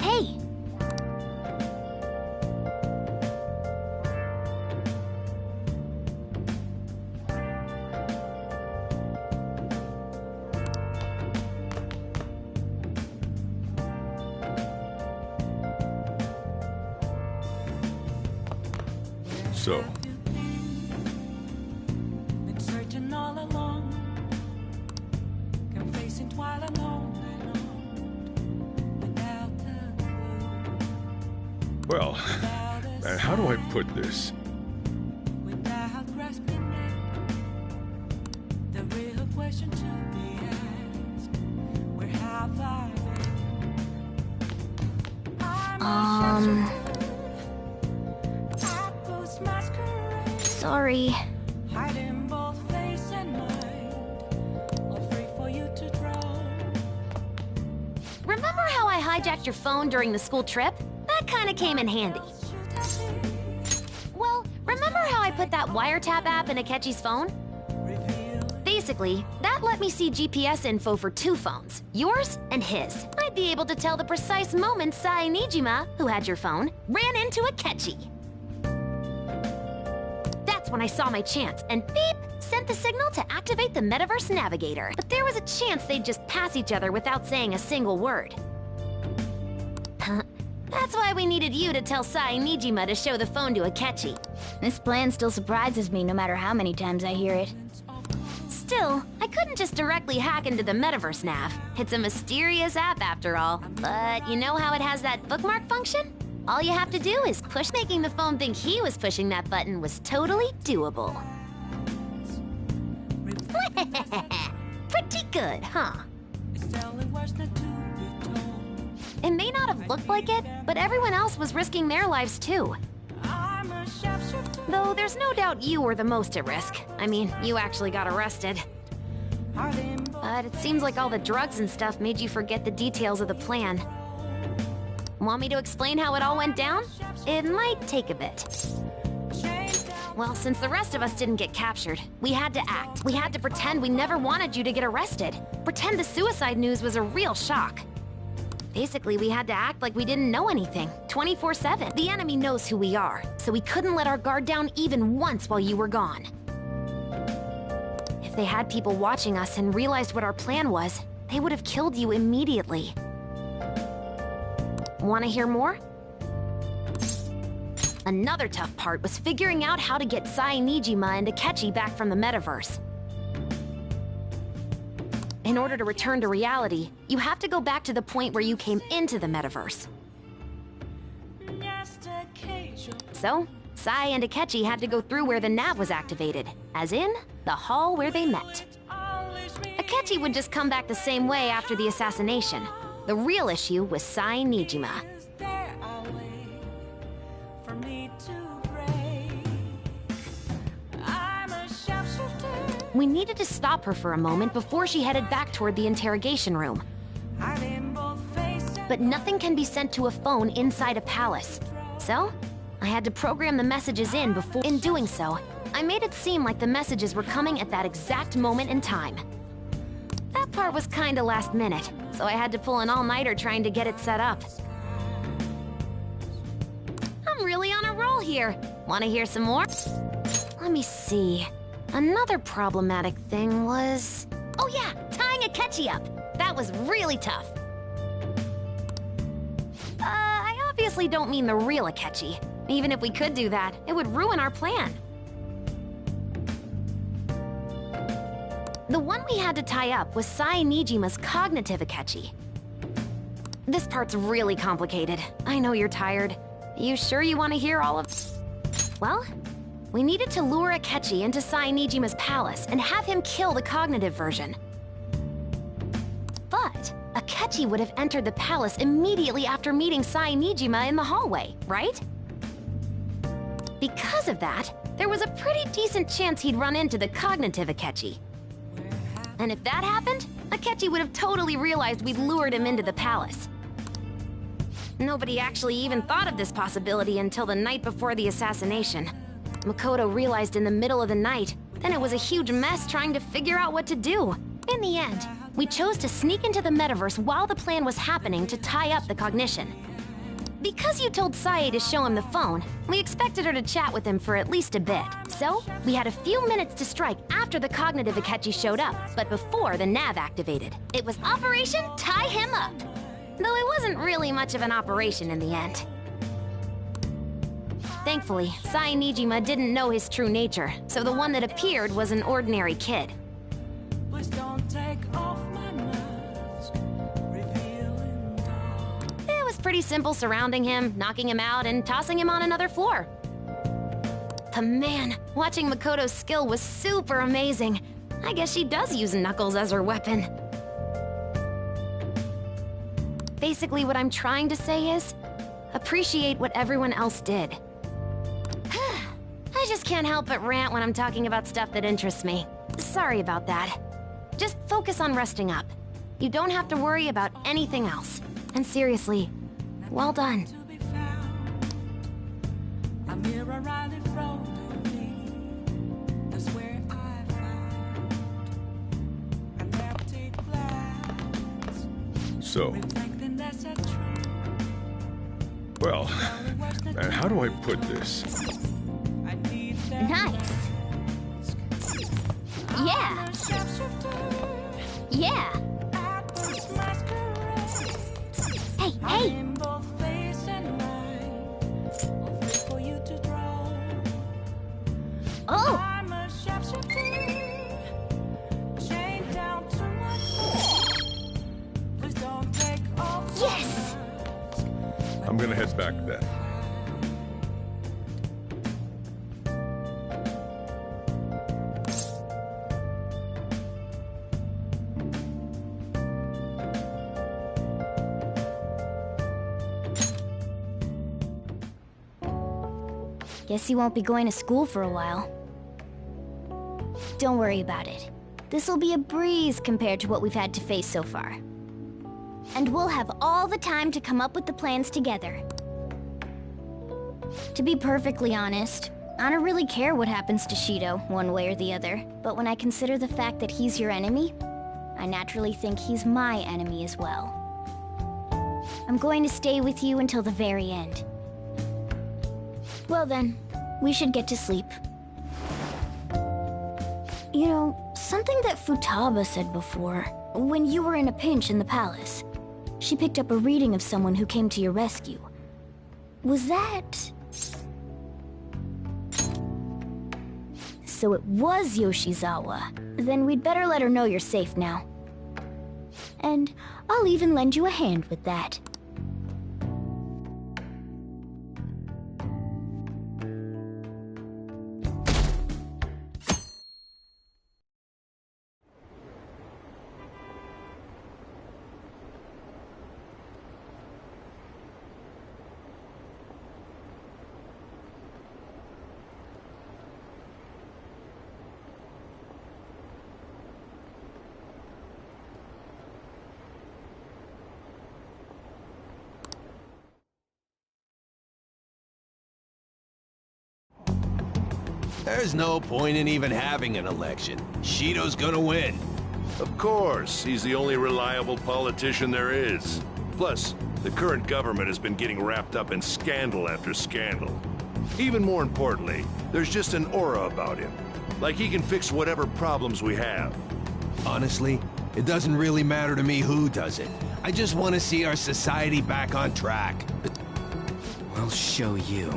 Hey! So, Been searching all along, confessing while alone without the clue, well, without a and how do I sign, put this? without grasping it. The real question to be asked: where have I been? I'm a I post masquerade. Sorry. Hiding both face and mind, all free for you to draw. Remember how I hijacked your phone during the school trip? That kinda came in handy. Well, remember how I put that wiretap app in Akechi's phone? Basically, that let me see GPS info for two phones, yours and his. I'd be able to tell the precise moment Sai Nijima, who had your phone, ran into Akechi. That's when I saw my chance, and beep, sent the signal to activate the Metaverse Navigator. But there was a chance they'd just pass each other without saying a single word. That's why we needed you to tell Sai Nijima to show the phone to Akechi. This plan still surprises me no matter how many times I hear it. Still, I couldn't just directly hack into the Metaverse Nav. It's a mysterious app after all. But you know how it has that bookmark function? All you have to do is push, making the phone think he was pushing that button was totally doable. Pretty good, huh? It's telling words not to be told. It may not have looked like it, but everyone else was risking their lives too. I'm a sharpshooter. Though there's no doubt you were the most at risk. I mean, you actually got arrested. Hiding both But it seems like all the drugs and stuff made you forget the details of the plan. Want me to explain how it all went down? It might take a bit. chains down. Well, since the rest of us didn't get captured, we had to act. We had to pretend we never wanted you to get arrested. Pretend the suicide news was a real shock. Basically, we had to act like we didn't know anything, 24/7. The enemy knows who we are, so we couldn't let our guard down even once while you were gone. If they had people watching us and realized what our plan was, they would have killed you immediately. Want to hear more? Another tough part was figuring out how to get Sai Nijima and Akechi back from the metaverse. In order to return to reality, you have to go back to the point where you came into the metaverse. Just occasion. So, Sai and Akechi had to go through where the nav was activated, as in, the hall where they met. Always me. Akechi would just come back the same way after the assassination. The real issue was Sai Nijima. Is there a way for me to break? I'm a sharpshooter. We needed to stop her for a moment before she headed back toward the interrogation room. Hiding both face and But nothing can be sent to a phone inside a palace. So, I had to program the messages in before. In doing so, I made it seem like the messages were coming at that exact moment in time. That part was kinda last minute, so I had to pull an all-nighter trying to get it set up. I'm really on a roll here. Wanna hear some more? Let me see. Another problematic thing was... Oh yeah, tying Akechi up. That was really tough. I obviously obviously don't mean the real Akechi. Even if we could do that, it would ruin our plan. The one we had to tie up was Sai Nijima's cognitive Akechi. This part's really complicated. I know you're tired. You sure you want to hear all of... Well, we needed to lure Akechi into Sai Nijima's palace and have him kill the cognitive version. But Akechi would have entered the palace immediately after meeting Sai Nijima in the hallway, right? Because of that, there was a pretty decent chance he'd run into the cognitive Akechi. And if that happened, Akechi would have totally realized we'd lured him into the palace. Nobody actually even thought of this possibility until the night before the assassination. Makoto realized in the middle of the night, then it was a huge mess trying to figure out what to do. In the end, we chose to sneak into the metaverse while the plan was happening to tie up the cognition. Because you told Sae to show him the phone, we expected her to chat with him for at least a bit. So, we had a few minutes to strike after the cognitive Akechi showed up, but before the nav activated. It was Operation Tie Him Up! Though it wasn't really much of an operation in the end. Thankfully, Sai Nijima didn't know his true nature, so the one that appeared was an ordinary kid. Please don't take off my mask, revealing dark. It was pretty simple surrounding him, knocking him out, and tossing him on another floor. But man, watching Makoto's skill was super amazing. I guess she does use Knuckles as her weapon. Basically, what I'm trying to say is, appreciate what everyone else did. I just can't help but rant when I'm talking about stuff that interests me. Sorry about that. Just focus on resting up. You don't have to worry about anything else. And seriously, well done. To be found, a mirror right in front of me. That's where I found an empty glass. So, Reflecting that's a truth. well, how do I put this? I need that Nice. Yeah. I'm a sharpshooter Yeah. at this masquerade. Hey, I'm hey. in both face and mind. I'll wait for you to draw. Oh, I'm a sharpshooter, chained down to my core. Please don't take off. yes. I'm gonna head back then. Guess you won't be going to school for a while. Don't worry about it. This'll be a breeze compared to what we've had to face so far. And we'll have all the time to come up with the plans together. To be perfectly honest, I don't really care what happens to Shido, one way or the other. But when I consider the fact that he's your enemy, I naturally think he's my enemy as well. I'm going to stay with you until the very end. Well then, we should get to sleep. You know, something that Futaba said before, when you were in a pinch in the palace, she picked up a reading of someone who came to your rescue. Was that... So it was Yoshizawa. Then we'd better let her know you're safe now. And I'll even lend you a hand with that. There's no point in even having an election. Shido's gonna win. Of course, he's the only reliable politician there is. Plus, the current government has been getting wrapped up in scandal after scandal. Even more importantly, there's just an aura about him. Like he can fix whatever problems we have. Honestly, it doesn't really matter to me who does it. I just want to see our society back on track. I'll show you.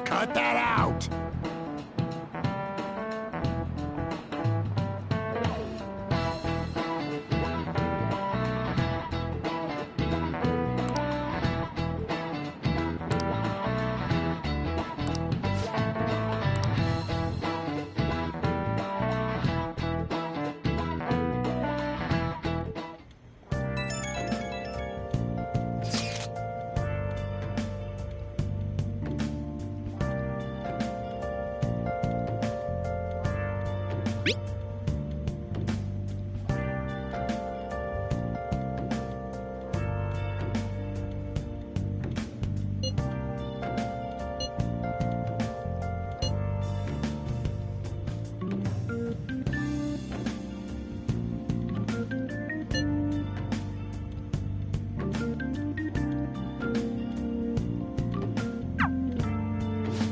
Cut that out!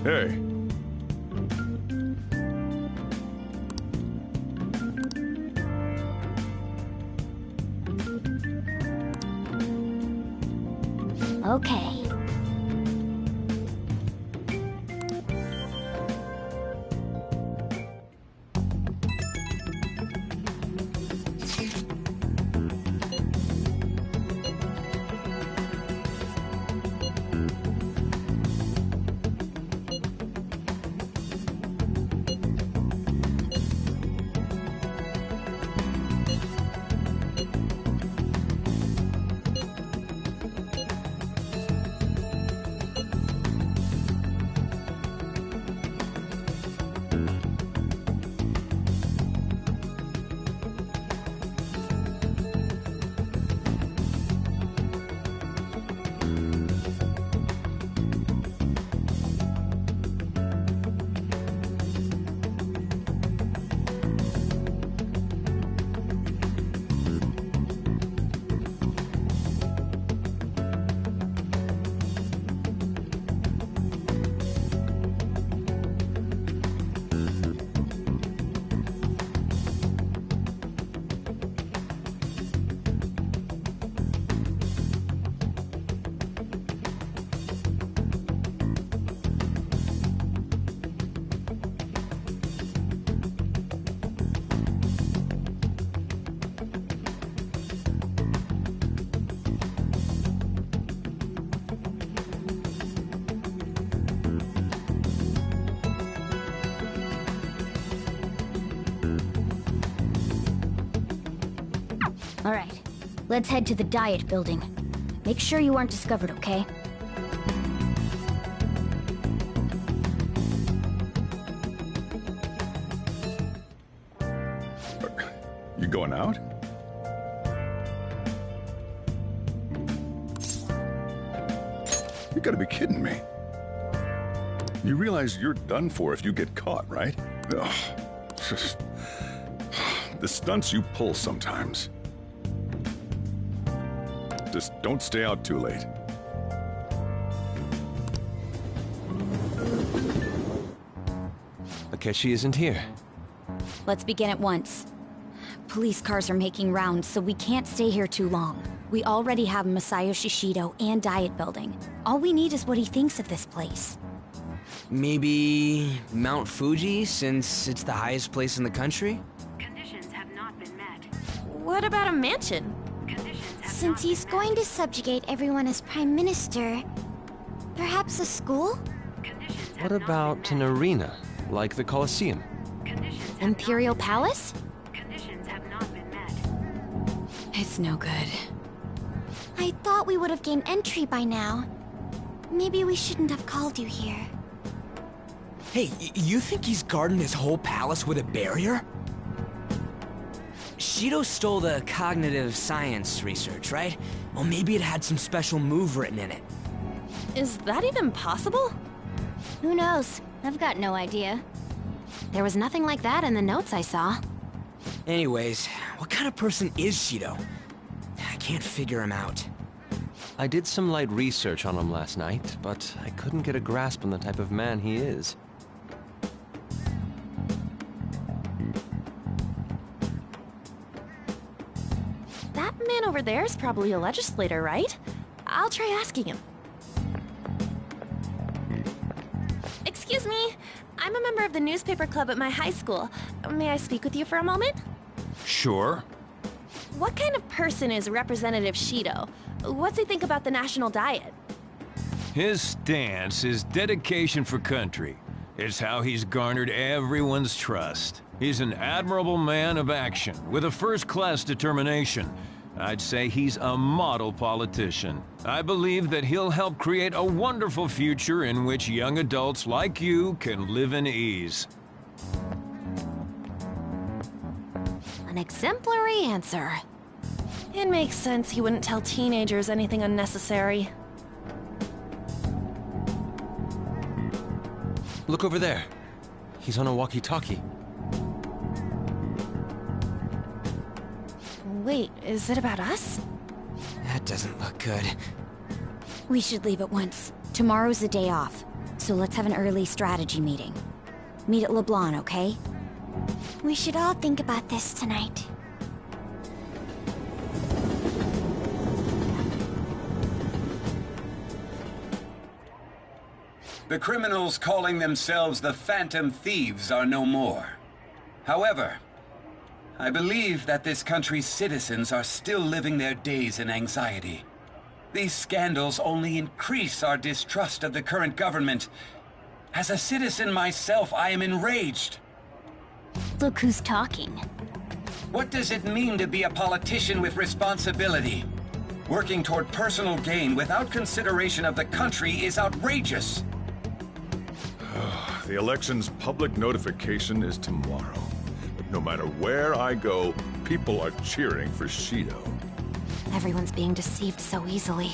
Hey. Okay. All right, let's head to the diet building. Make sure you aren't discovered, okay? You going out? You gotta be kidding me. You realize you're done for if you get caught, right? Ugh. Just... the stunts you pull sometimes. Just don't stay out too late. Akechi isn't here. Let's begin at once. Police cars are making rounds, so we can't stay here too long. We already have Masayoshi Shido and Diet Building. All we need is what he thinks of this place. Maybe Mount Fuji, since it's the highest place in the country? Conditions have not been met. What about a mansion? Since he's going to subjugate everyone as Prime Minister, perhaps a school? What about an arena, like the Colosseum? Imperial Palace? Conditions have not been met. It's no good. I thought we would have gained entry by now. Maybe we shouldn't have called you here. Hey, you think he's guarding his whole palace with a barrier? Shido stole the cognitive science research, right? Well, maybe it had some special move written in it. Is that even possible? Who knows? I've got no idea. There was nothing like that in the notes I saw. Anyways, what kind of person is Shido? I can't figure him out. I did some light research on him last night, but I couldn't get a grasp on the type of man he is. That man over there is probably a legislator, right? I'll try asking him. Excuse me. I'm a member of the newspaper club at my high school. May I speak with you for a moment? Sure. What kind of person is Representative Shido? What's he think about the national diet? His stance is dedication for country. It's how he's garnered everyone's trust. He's an admirable man of action, with a first-class determination. I'd say he's a model politician. I believe that he'll help create a wonderful future in which young adults like you can live in ease. An exemplary answer. It makes sense he wouldn't tell teenagers anything unnecessary. Look over there. He's on a walkie-talkie. Wait, is it about us? That doesn't look good. We should leave at once. Tomorrow's the day off, so let's have an early strategy meeting. Meet at LeBlanc, okay? We should all think about this tonight. The criminals calling themselves the Phantom Thieves are no more. However, I believe that this country's citizens are still living their days in anxiety. These scandals only increase our distrust of the current government. As a citizen myself, I am enraged. Look who's talking. What does it mean to be a politician with responsibility? Working toward personal gain without consideration of the country is outrageous. The election's public notification is tomorrow. But no matter where I go, people are cheering for Shido. Everyone's being deceived so easily.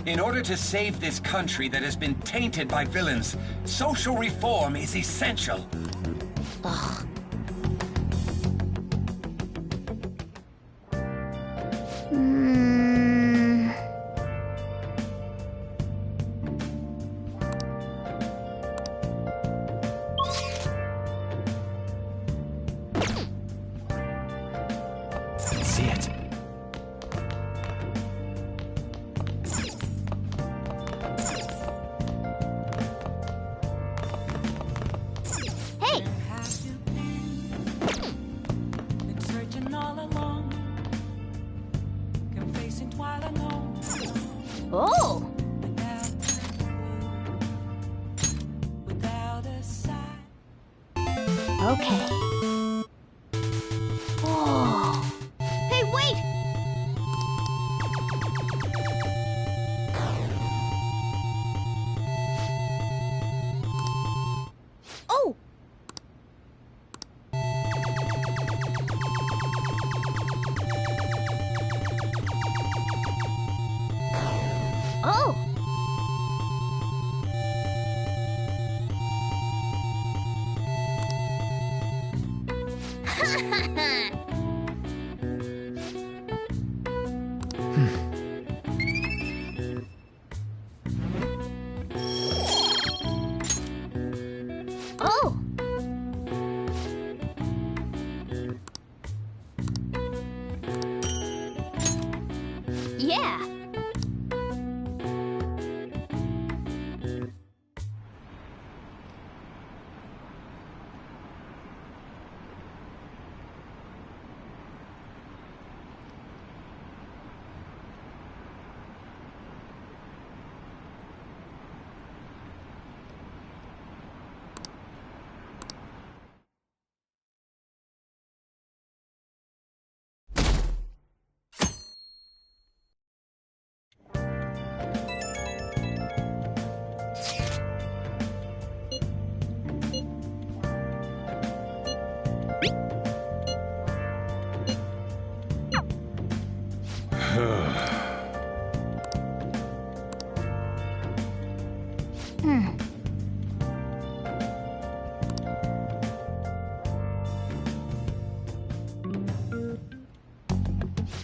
In order to save this country that has been tainted by villains, social reform is essential. Ugh. See it. Hey! Have you been searching all along? Kept facing twilight alone. Oh! Without a sign. Okay. Oh. Hey, wait! Oh! Oh!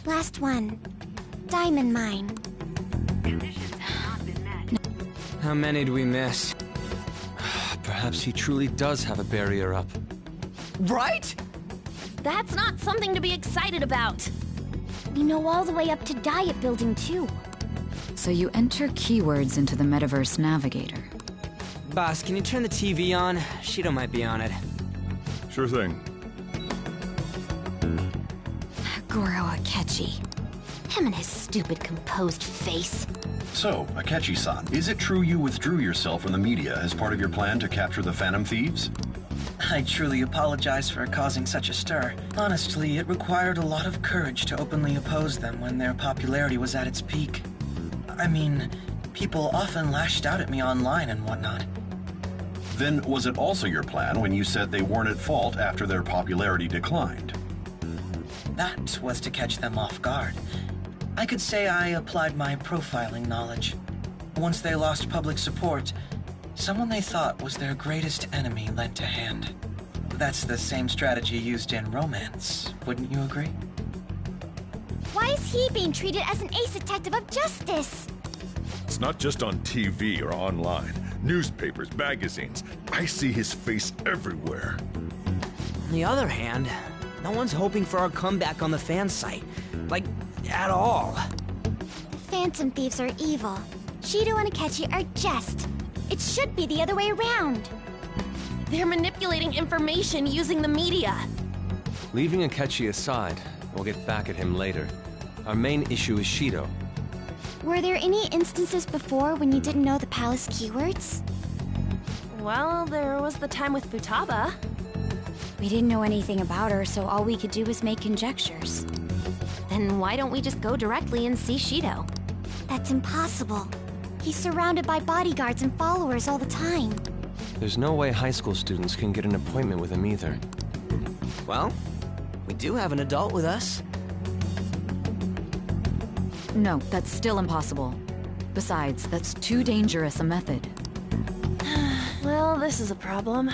Last one. Diamond mine. How many do we miss? Perhaps he truly does have a barrier up. Right? That's not something to be excited about. We know all the way up to Diet Building, too. So you enter keywords into the Metaverse Navigator. Boss, can you turn the TV on? Shido might be on it. Sure thing. Goro Akechi. Him and his stupid composed face. So, Akechi-san, is it true you withdrew yourself from the media as part of your plan to capture the Phantom Thieves? I truly apologize for causing such a stir. Honestly, it required a lot of courage to openly oppose them when their popularity was at its peak. I mean, people often lashed out at me online and whatnot. Then was it also your plan when you said they weren't at fault after their popularity declined? That was to catch them off guard. I could say I applied my profiling knowledge. Once they lost public support, someone they thought was their greatest enemy lent a hand. That's the same strategy used in romance, wouldn't you agree? Why is he being treated as an ace detective of justice? It's not just on TV or online. Newspapers, magazines. I see his face everywhere. On the other hand, no one's hoping for our comeback on the fan site. Like, at all. Phantom Thieves are evil. Shido and Akechi are just. It should be the other way around. They're manipulating information using the media. Leaving Akechi aside, we'll get back at him later. Our main issue is Shido. Were there any instances before when you didn't know the palace keywords? Well, there was the time with Futaba. We didn't know anything about her, so all we could do was make conjectures. Then why don't we just go directly and see Shido? That's impossible. He's surrounded by bodyguards and followers all the time. There's no way high school students can get an appointment with him either. Well, we do have an adult with us. No, that's still impossible. Besides, that's too dangerous a method. Well, this is a problem.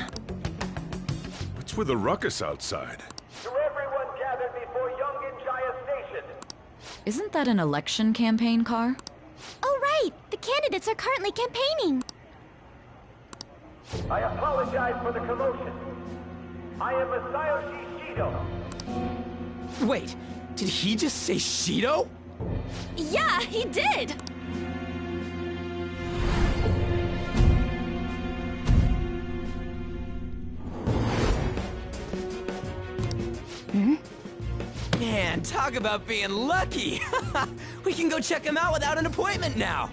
What's with the ruckus outside? To everyone gathered before Yongen Jaya Station. Isn't that an election campaign car? Oh, right! The candidates are currently campaigning! I apologize for the commotion. I am Masayoshi Shido. Wait, did he just say Shido? Yeah, he did! Man, talk about being lucky! We can go check him out without an appointment now!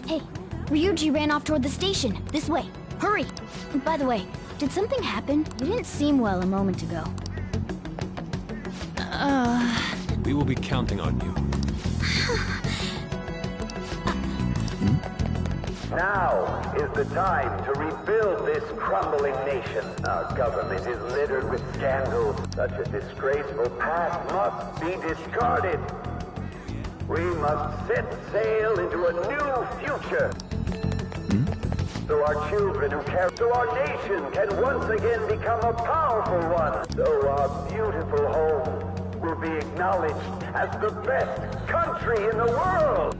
Hey, Ryuji ran off toward the station. This way. Hurry! By the way, did something happen? You didn't seem well a moment ago. We will be counting on you. Now is the time to rebuild this crumbling nation. Our government is littered with scandals. Such a disgraceful past must be discarded. We must set sail into a new future. So our children who care, so our nation can once again become a powerful one. So our beautiful home will be acknowledged as the best country in the world.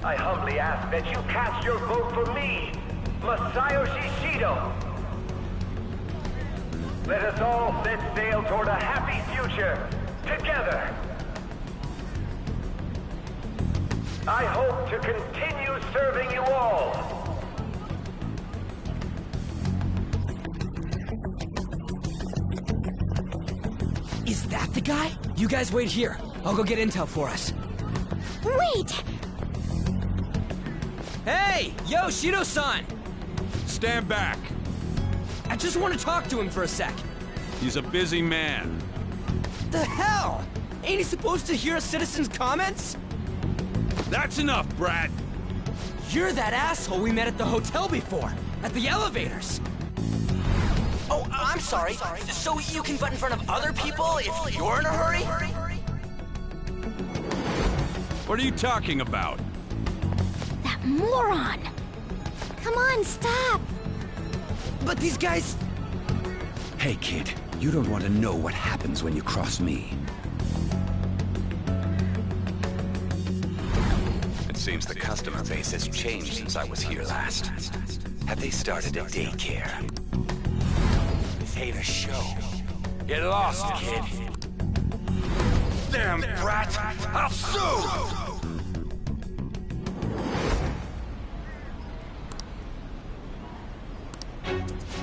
I humbly ask that you cast your vote for me, Masayoshi Shido. Let us all set sail toward a happy future, together. I hope to continue serving you all. Is that the guy? You guys wait here. I'll go get intel for us. Wait! Hey! Yo, Shido-san! Stand back. I just want to talk to him for a sec. He's a busy man. The hell? Ain't he supposed to hear a citizen's comments? That's enough, brat! You're that asshole we met at the hotel before, at the elevators. Oh, I'm sorry. So you can butt in front of other people if you're in a hurry? What are you talking about? That moron! Come on, stop! But these guys... Hey, kid, you don't want to know what happens when you cross me. It seems the customer base has changed since I was here last. Have they started a daycare? This ain't a show. Get lost, kid. Damn brat! I'll sue!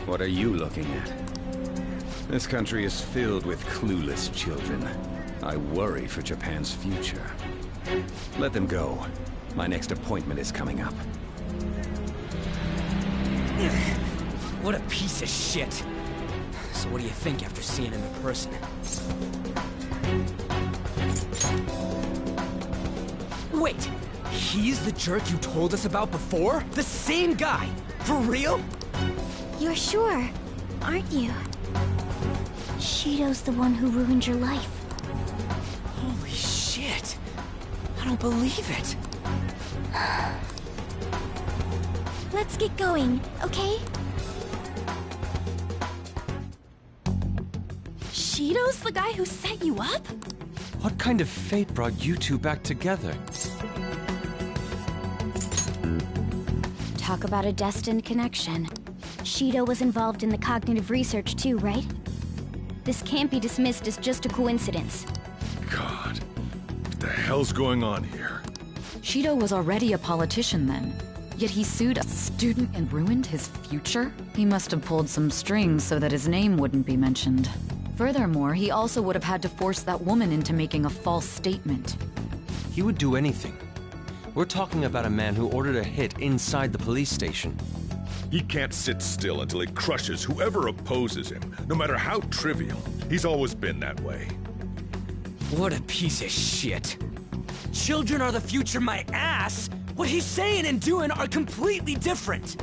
What are you looking at? This country is filled with clueless children. I worry for Japan's future. Let them go. My next appointment is coming up. What a piece of shit. So what do you think after seeing him in person? Wait, he's the jerk you told us about before? The same guy? For real? You're sure, aren't you? Shido's the one who ruined your life. Holy shit. I don't believe it. Let's get going, okay? Shido's the guy who set you up? What kind of fate brought you two back together? Talk about a destined connection. Shido was involved in the cognitive research too, right? This can't be dismissed as just a coincidence. God, what the hell's going on here? Shido was already a politician then, yet he sued a student and ruined his future? He must have pulled some strings so that his name wouldn't be mentioned. Furthermore, he also would have had to force that woman into making a false statement. He would do anything. We're talking about a man who ordered a hit inside the police station. He can't sit still until he crushes whoever opposes him, no matter how trivial. He's always been that way. What a piece of shit. Children are the future, my ass! What he's saying and doing are completely different!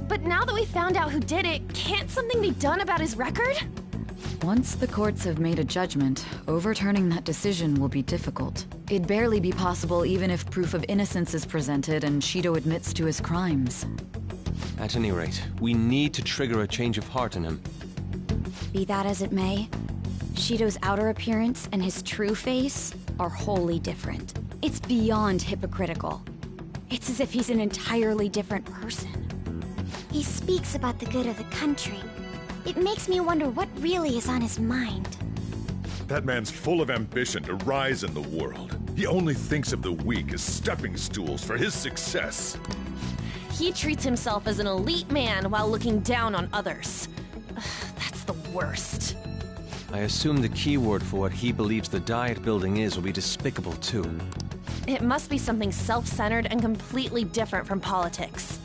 But now that we found out who did it, can't something be done about his record? Once the courts have made a judgment, overturning that decision will be difficult. It'd barely be possible even if proof of innocence is presented and Shido admits to his crimes. At any rate, we need to trigger a change of heart in him. Be that as it may, Shido's outer appearance and his true face are wholly different. It's beyond hypocritical. It's as if he's an entirely different person. He speaks about the good of the country. It makes me wonder what really is on his mind. That man's full of ambition to rise in the world. He only thinks of the weak as stepping stools for his success. He treats himself as an elite man while looking down on others. Ugh, that's the worst. I assume the key word for what he believes the Diet Building is will be despicable too. It must be something self-centered and completely different from politics.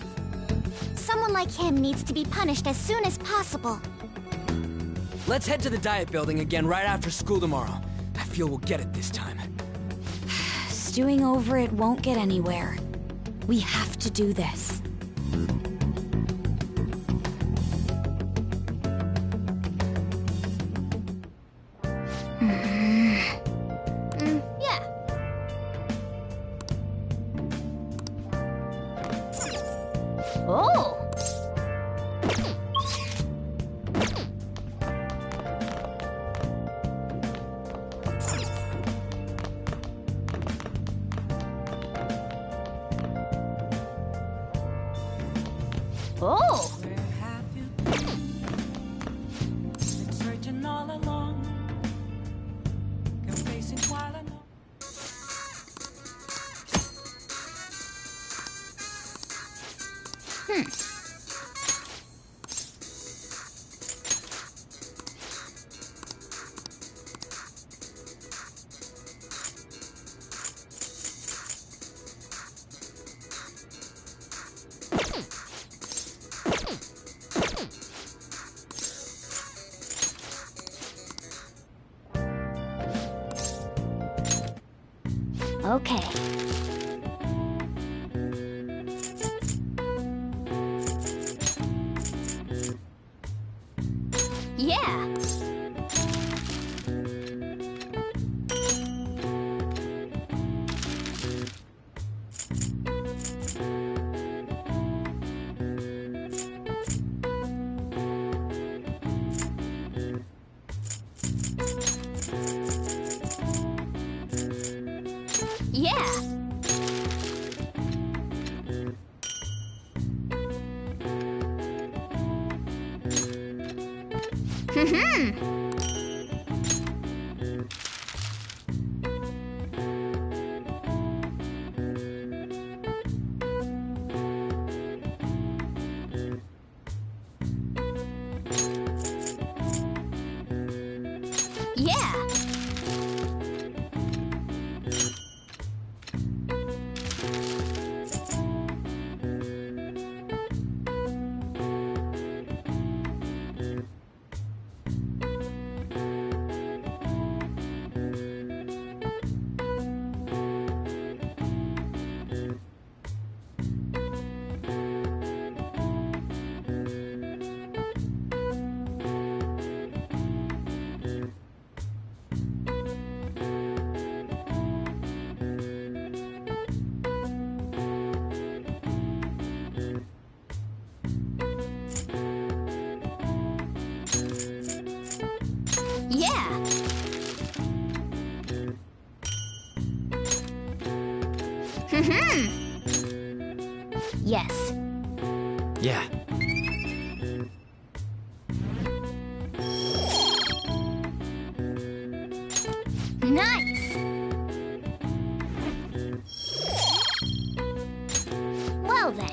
Someone like him needs to be punished as soon as possible. Let's head to the Diet Building again right after school tomorrow. I feel we'll get it this time. Stewing over it won't get anywhere. We have to do this. Yeah. Oh! Oh! Where have you been? Been searching all along. Confessing while I know. Okay. Yeah! Yeah! Yes. Yeah. Nice! Well then.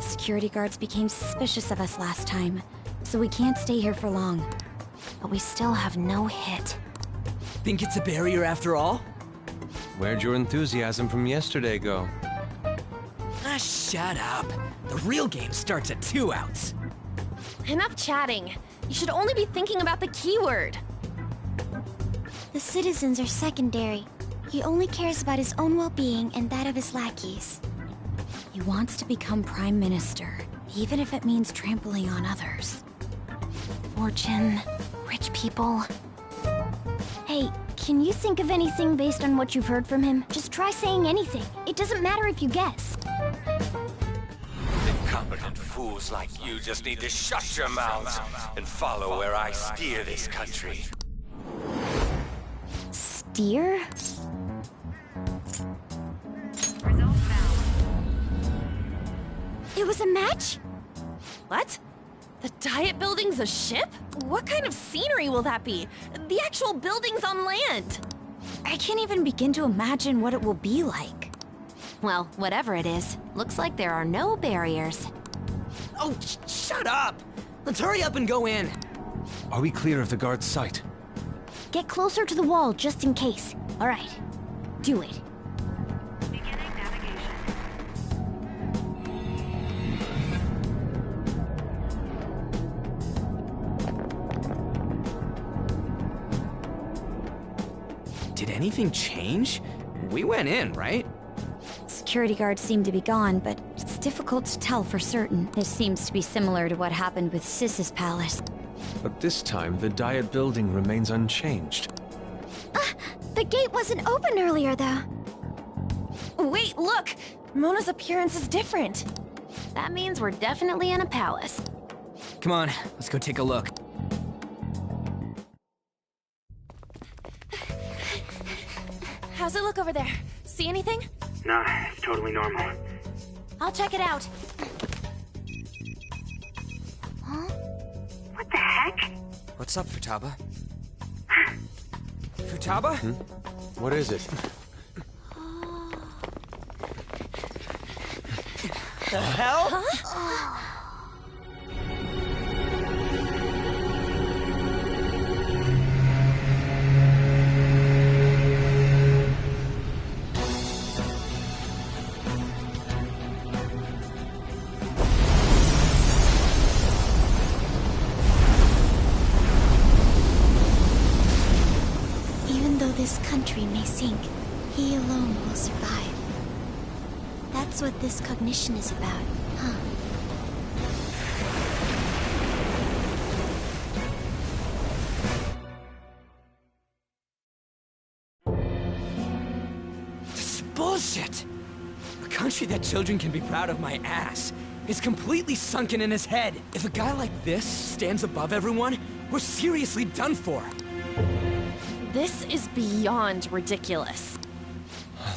Security guards became suspicious of us last time, so we can't stay here for long. But we still have no hit. Think it's a barrier after all? Where'd your enthusiasm from yesterday go? Ah, shut up. The real game starts at 2 outs. Enough chatting. You should only be thinking about the keyword. The citizens are secondary. He only cares about his own well-being and that of his lackeys. He wants to become Prime Minister, even if it means trampling on others. Fortune, rich people. Hey, can you think of anything based on what you've heard from him? Just try saying anything. It doesn't matter if you guess. Incompetent fools like you just need to shut your mouths and follow where I steer this country. Steer? It was a match? What? The Diet Building's a ship? What kind of scenery will that be? The actual building's on land. I can't even begin to imagine what it will be like. Well, whatever it is, looks like there are no barriers. Oh, shut up! Let's hurry up and go in. Are we clear of the guard's sight? Get closer to the wall just in case. All right. Do it. Did anything change? We went in, right? Security guards seem to be gone, but it's difficult to tell for certain. This seems to be similar to what happened with Sis's palace. But this time, the Diet Building remains unchanged. The gate wasn't open earlier, though. Wait, look! Mona's appearance is different. That means we're definitely in a palace. Come on, let's go take a look. How's it look over there? See anything? Nah, it's totally normal. I'll check it out. Huh? What the heck? What's up, Futaba? Futaba? What is it? The hell? Huh? Even though this country may sink, he alone will survive. That's what this cognition is about, huh? This is bullshit! A country that children can be proud of my ass is completely sunken in his head. If a guy like this stands above everyone, we're seriously done for. This is beyond ridiculous.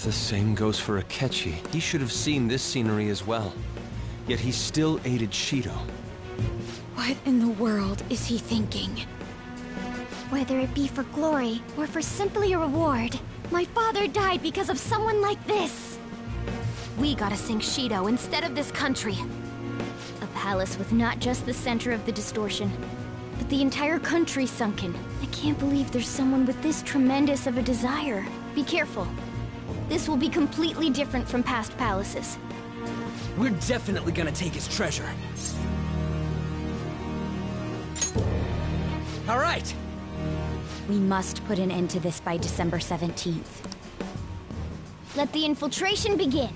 The same goes for Akechi. He should have seen this scenery as well. Yet he still aided Shido. What in the world is he thinking? Whether it be for glory or for simply a reward, my father died because of someone like this. We gotta sink Shido instead of this country. A palace with not just the center of the distortion, but the entire country sunken. I can't believe there's someone with this tremendous of a desire. Be careful. This will be completely different from past palaces. We're definitely gonna take his treasure. All right! We must put an end to this by December 17th. Let the infiltration begin.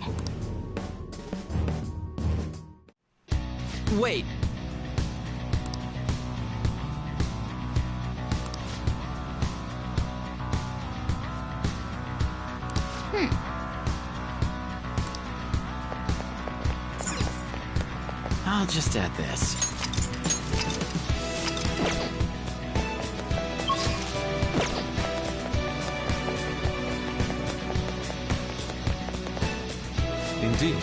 Wait. I'll just add this. Indeed.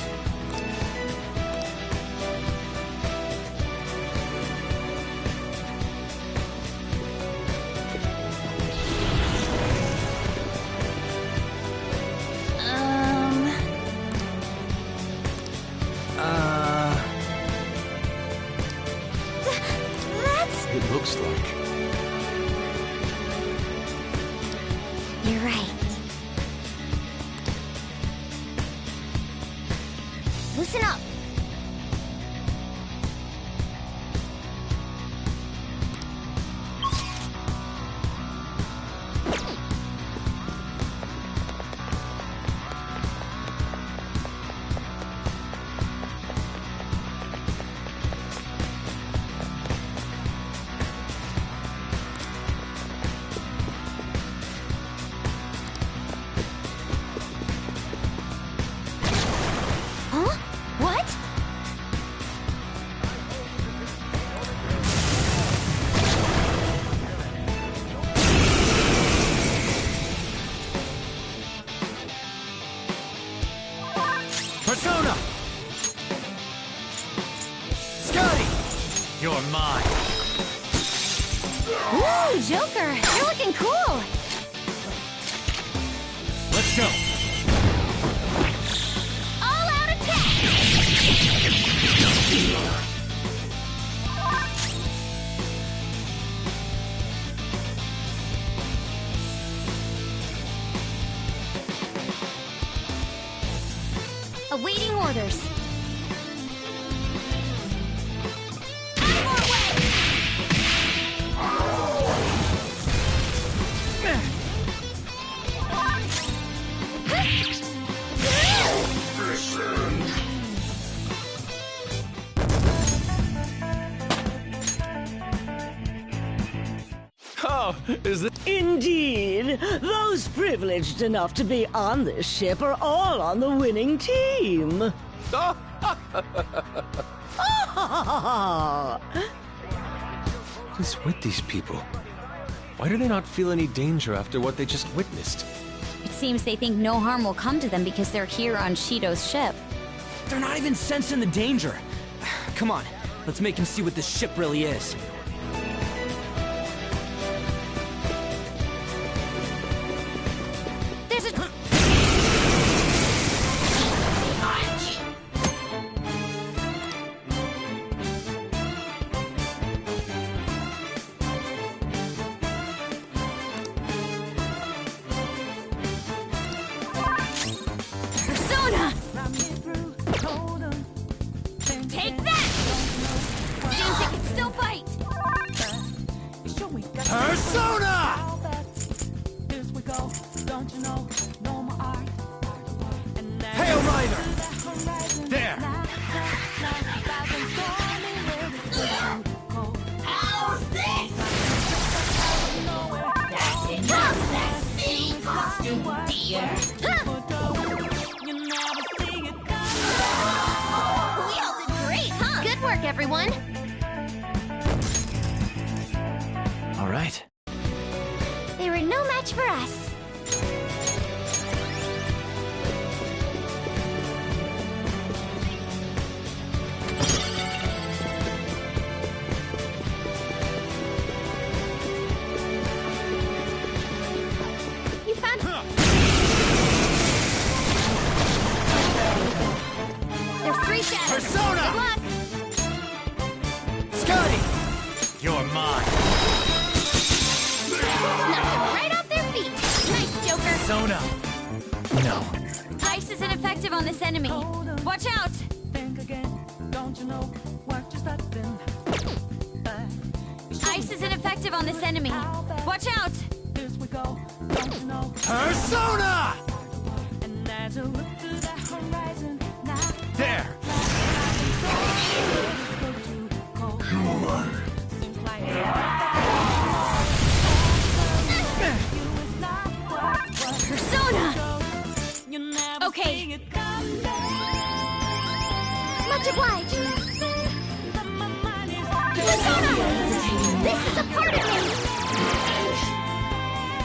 It looks like. You're right. Listen up. Huh? What? Persona! Scotty! You're mine. Ooh, Joker! You're looking cool! Let's go. All-out attack! Awaiting orders. Oh, is it? Indeed. Those privileged enough to be on this ship are all on the winning team. Oh. What is with these people? Why do they not feel any danger after what they just witnessed? It seems they think no harm will come to them because they're here on Shido's ship. They're not even sensing the danger. Come on, let's make him see what this ship really is. There's a... Persona! Take that! Seems it can still fight! Persona! Hail Rider! There! How's this? That's enough, that silly costume, dear. We all did great, huh? Good work, everyone! All right. They were no match for us. You found... There's 3 shadows. Persona! Good luck! Scotty! You're mine. Knocked them right off their feet. Nice, Joker. Persona! No. Ice is ineffective on this enemy. Watch out! Ice is ineffective on this enemy. Watch out! Persona! There! Persona! Okay. Much obliged. Persona! This is a part of me!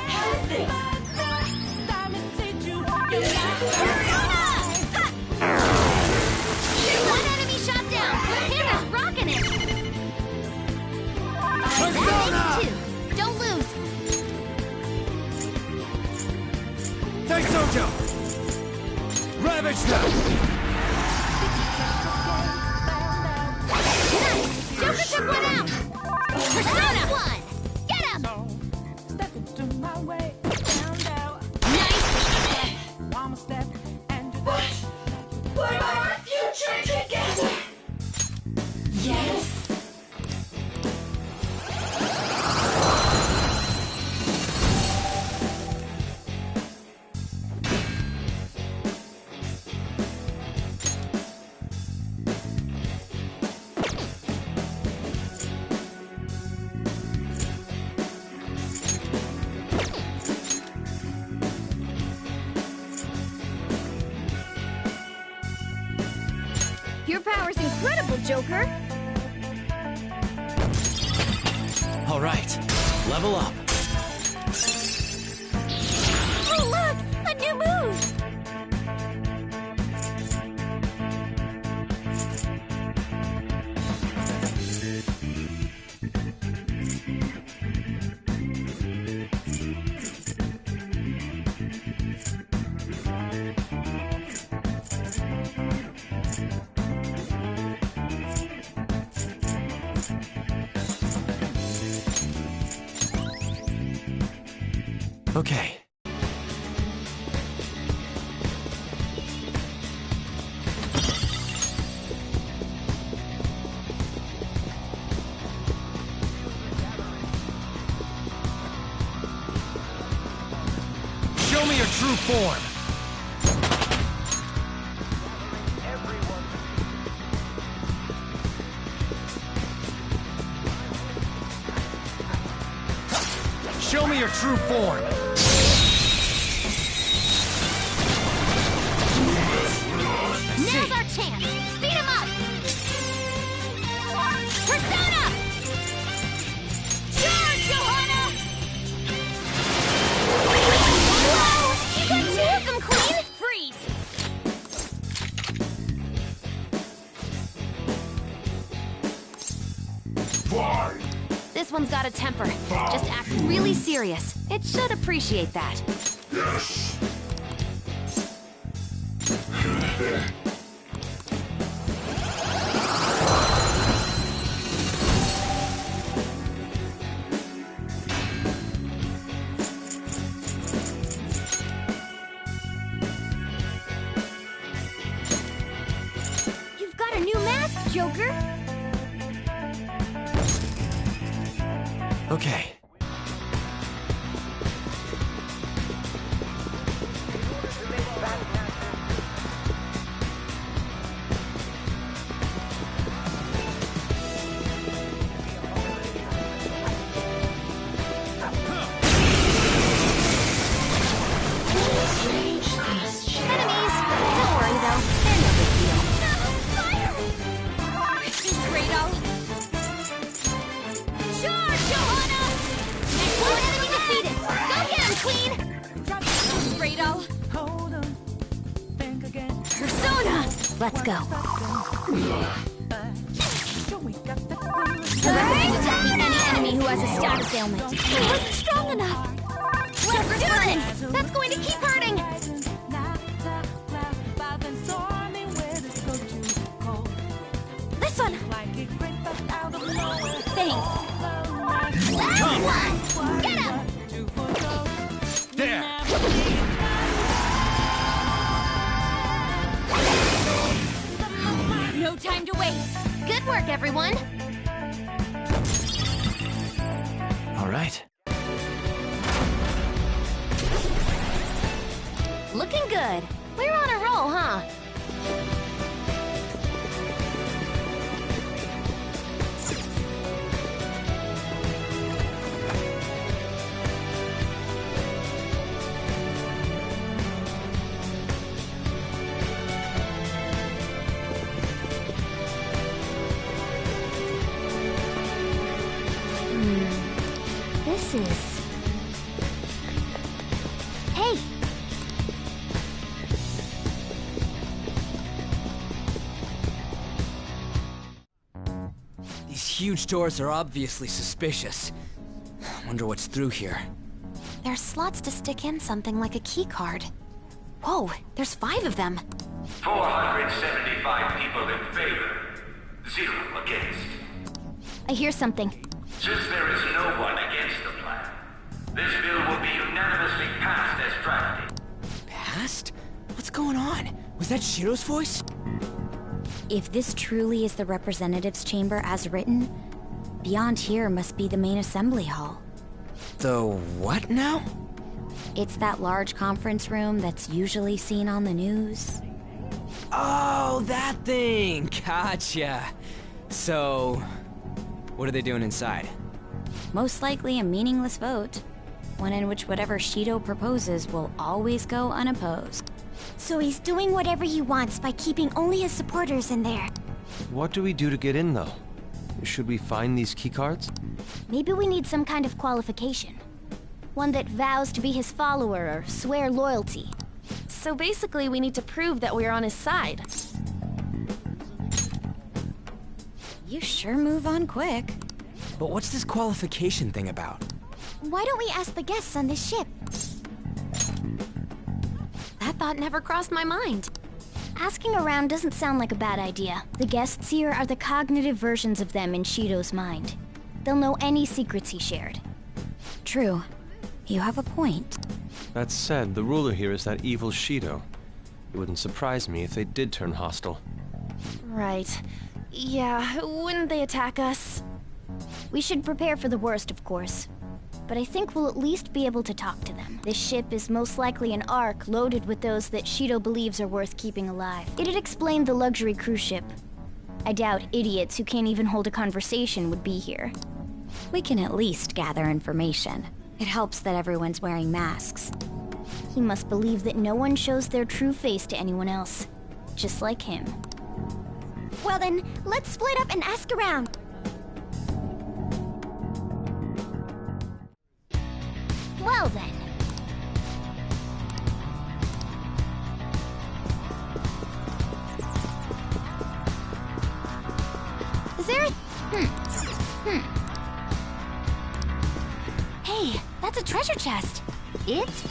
How's this? One enemy shot down. Hammer's rocking it. That makes 2. Don't lose. Take Sojo! Ravage them! Nice! Joker took one out! Persona! One! Get him! Nice! For our future together! Yes! Your power's incredible, Joker! All right. Level up. Oh, look! A new move! Okay. Show me your true form. Show me your true form. Now's our chance! Beat him up! Persona! Charge, Johanna! Whoa! You a temper. Just act really serious. It should appreciate that. Yes. You've got a new mask, Joker! Okay. Enemies! Don't worry though, they're no big deal. He's great, Al. Charge, Johanna! Next one enemy defeated! Go get him, Queen! Great, Al. Hold on, think again. Persona! Let's go. Directing attacking any enemy who has a status ailment. He wasn't strong enough! Let's do this! That's going to keep hurting! This one! Thanks. Come! Get him! There! No time to waste. Good work, everyone! All right. Looking good. We're on a roll, huh? This is... Hey! These huge doors are obviously suspicious. Wonder what's through here. There's slots to stick in something like a key card. Whoa, there's 5 of them. 475 people in favor, 0 against. I hear something. Since there is no one against the plan, this bill will be unanimously passed as drafted. Passed? What's going on? Was that Shiro's voice? If this truly is the representatives' chamber as written, beyond here must be the main assembly hall. The what now? It's that large conference room that's usually seen on the news. Oh, that thing! Gotcha. So, what are they doing inside? Most likely a meaningless vote. One in which whatever Shido proposes will always go unopposed. So he's doing whatever he wants by keeping only his supporters in there. What do we do to get in, though? Should we find these keycards? Maybe we need some kind of qualification. One that vows to be his follower or swear loyalty. So basically, we need to prove that we're on his side. You sure move on quick. But what's this qualification thing about? Why don't we ask the guests on this ship? That thought never crossed my mind. Asking around doesn't sound like a bad idea. The guests here are the cognitive versions of them in Shido's mind. They'll know any secrets he shared. True. You have a point. That said, the ruler here is that evil Shido. It wouldn't surprise me if they did turn hostile. Right. Yeah, wouldn't they attack us? We should prepare for the worst, of course. But I think we'll at least be able to talk to them. This ship is most likely an Ark loaded with those that Shido believes are worth keeping alive. It'd explain the luxury cruise ship. I doubt idiots who can't even hold a conversation would be here. We can at least gather information. It helps that everyone's wearing masks. He must believe that no one shows their true face to anyone else. Just like him. Well then, let's split up and ask around. Well then. Is there a... chest. It's...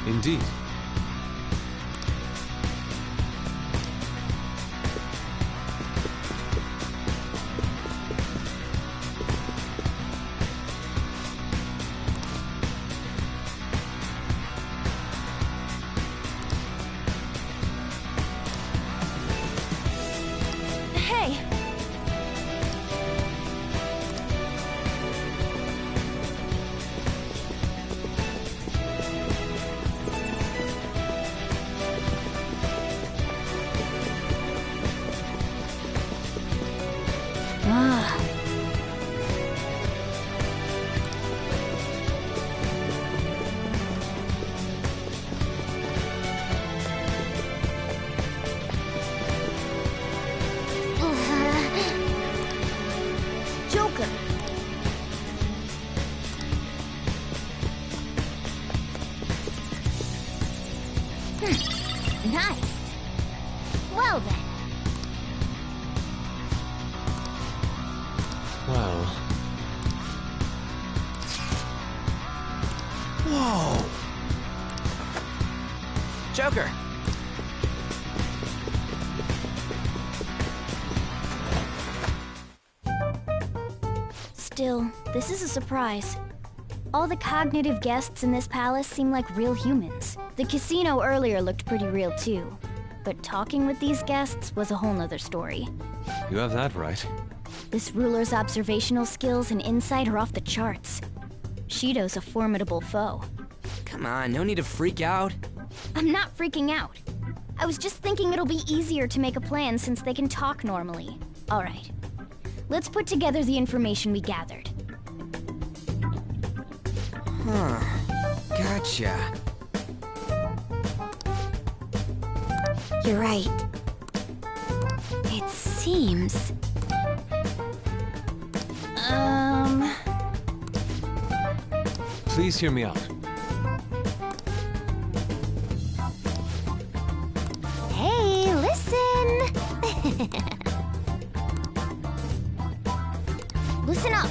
Indeed. Hey! Ah. Joker. Nice. Well then. Well... Whoa! Joker! Still, this is a surprise. All the cognitive guests in this palace seem like real humans. The casino earlier looked pretty real too. But talking with these guests was a whole nother story. You have that right. This ruler's observational skills and insight are off the charts. Shido's a formidable foe. Come on, no need to freak out. I'm not freaking out. I was just thinking it'll be easier to make a plan since they can talk normally. All right. Let's put together the information we gathered. Huh. Gotcha. You're right. It seems... Please hear me out. Hey, listen! Listen up!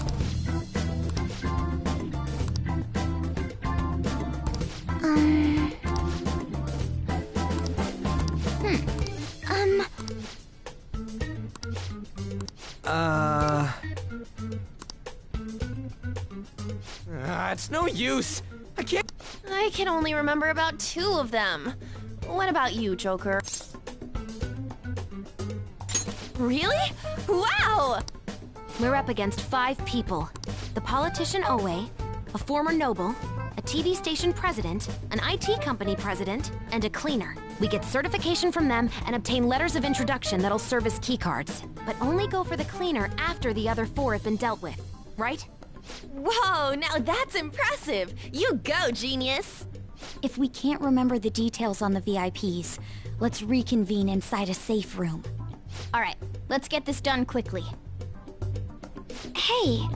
It's no use. I I can only remember about 2 of them. What about you, Joker? Really? Wow! We're up against 5 people. The politician Owe, a former noble, a TV station president, an IT company president, and a cleaner. We get certification from them and obtain letters of introduction that'll serve as keycards. But only go for the cleaner after the other 4 have been dealt with, right? Whoa, now that's impressive! You go, genius! If we can't remember the details on the VIPs, let's reconvene inside a safe room. All right, let's get this done quickly. Hey!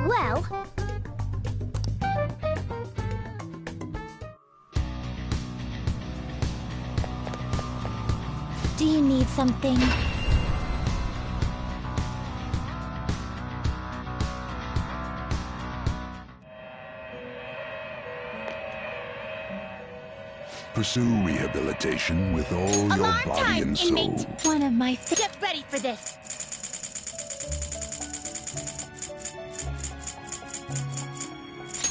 Well... Do you need something? Pursue rehabilitation with all your body and soul. One of my Get ready for this!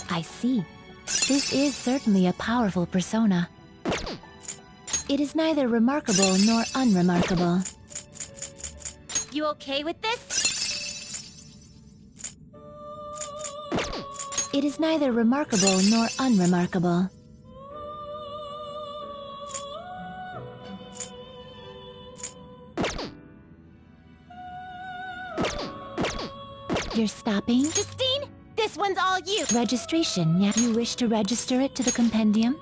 I see. This is certainly a powerful persona. It is neither remarkable nor unremarkable. You okay with this? It is neither remarkable nor unremarkable. You're stopping? Justine, this one's all you! Registration, yeah. You wish to register it to the compendium?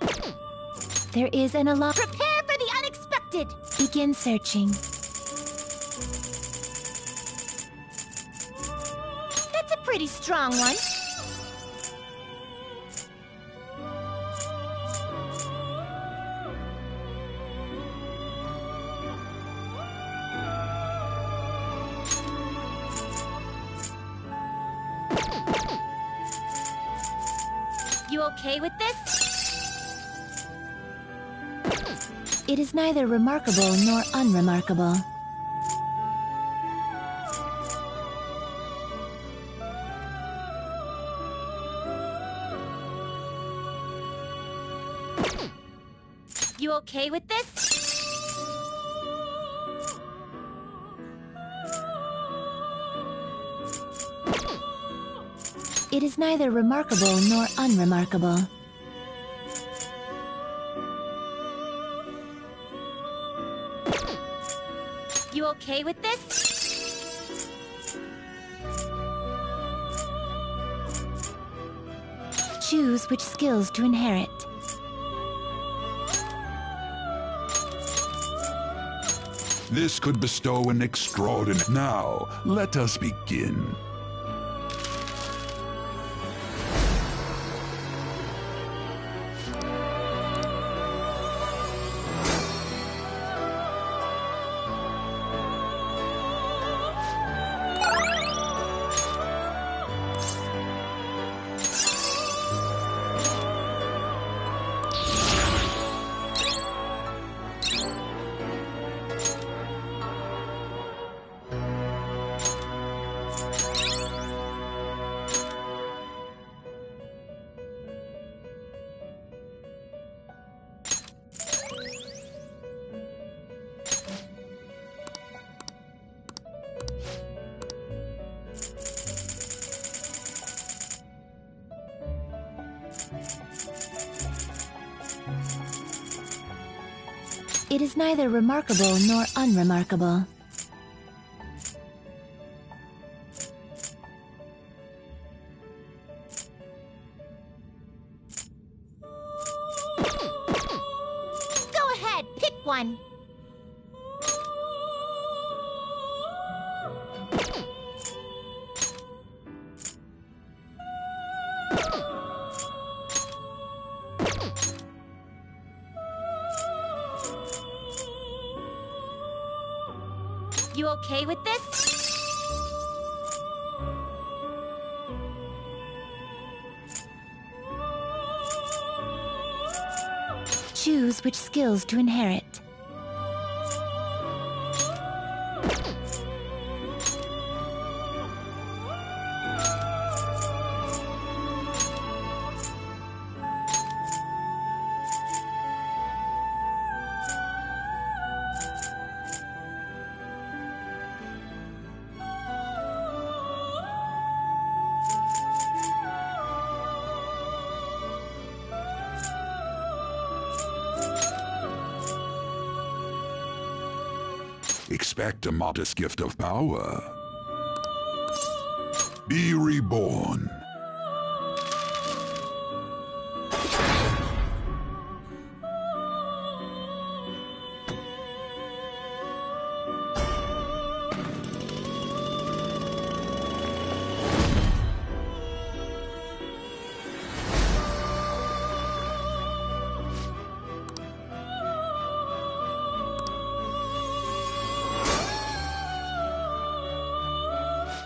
There is an alarm. Prepare for the unexpected! Begin searching. That's a pretty strong one. You okay with this? It is neither remarkable nor unremarkable. You okay with this? It is neither remarkable nor unremarkable. You okay with this? Choose which skills to inherit. This could bestow an extraordinary... Now, let us begin. It is neither remarkable nor unremarkable. Go ahead, pick one. You okay with this? Choose which skills to inherit. expect a modest gift of power. Be reborn.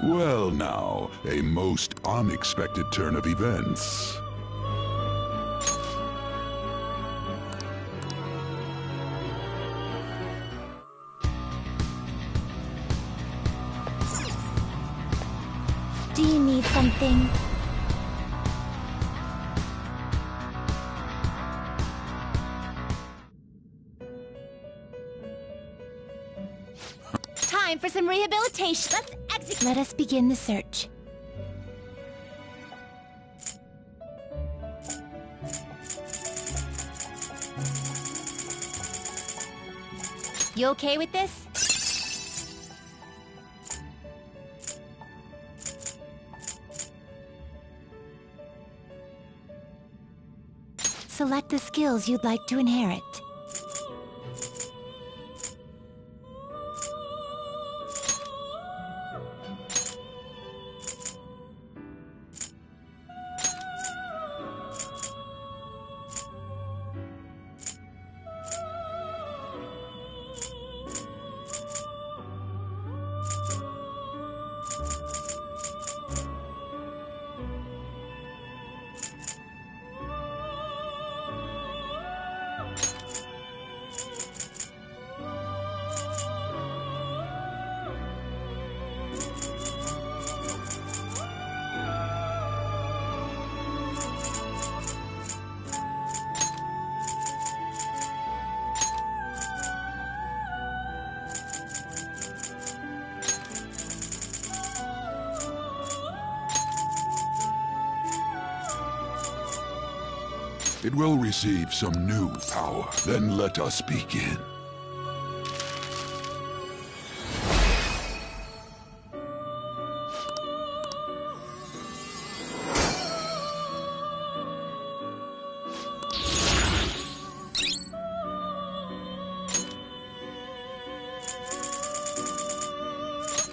Well now, a most unexpected turn of events. Do you need something? Time for some rehabilitation. Let's execute. Let us begin the search. You okay with this? Select the skills you'd like to inherit. It will receive some new power. Then let us begin.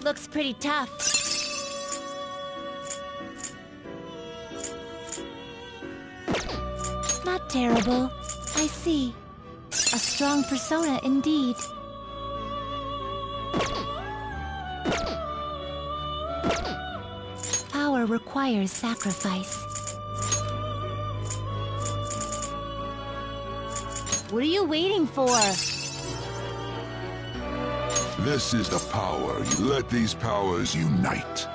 Looks pretty tough. Not terrible. I see. A strong persona indeed. Power requires sacrifice. What are you waiting for? This is the power. Let these powers unite.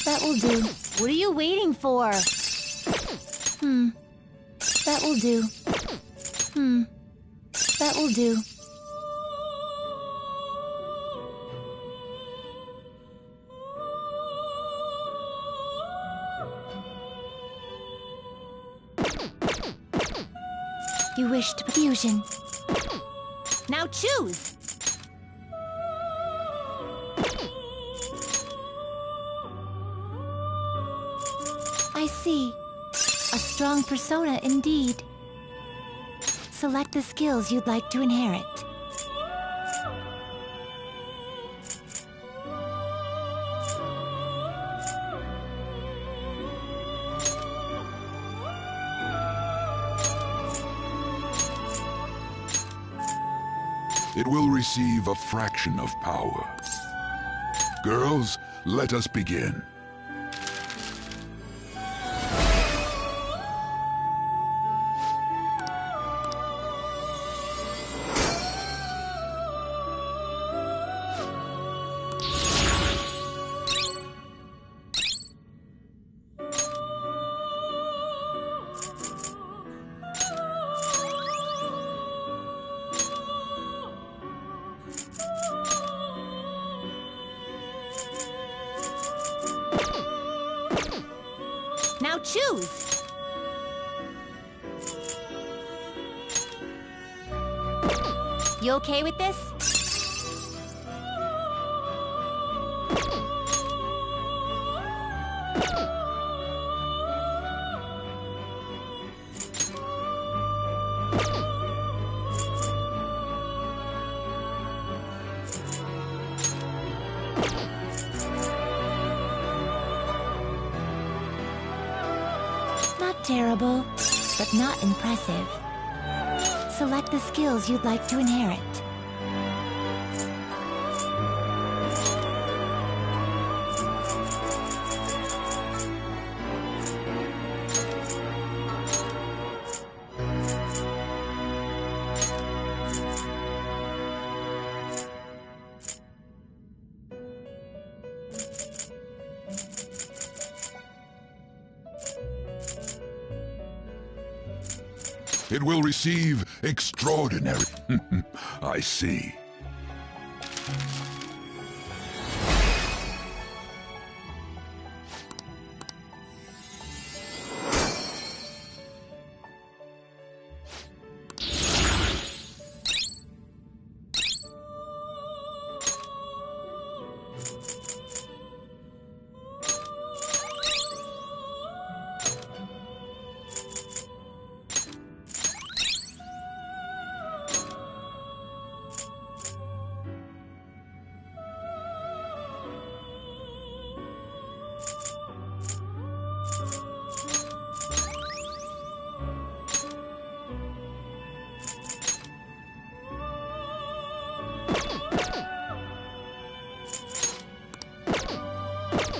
That will do. What are you waiting for? That will do. That will do. You wish to fusion. Now choose! I see. A strong persona indeed. Select the skills you'd like to inherit. It will receive a fraction of power. Girls, let us begin. Now choose! You okay with this? Not terrible, but not impressive. Select the skills you'd like to inherit. It will receive extraordinary... I see.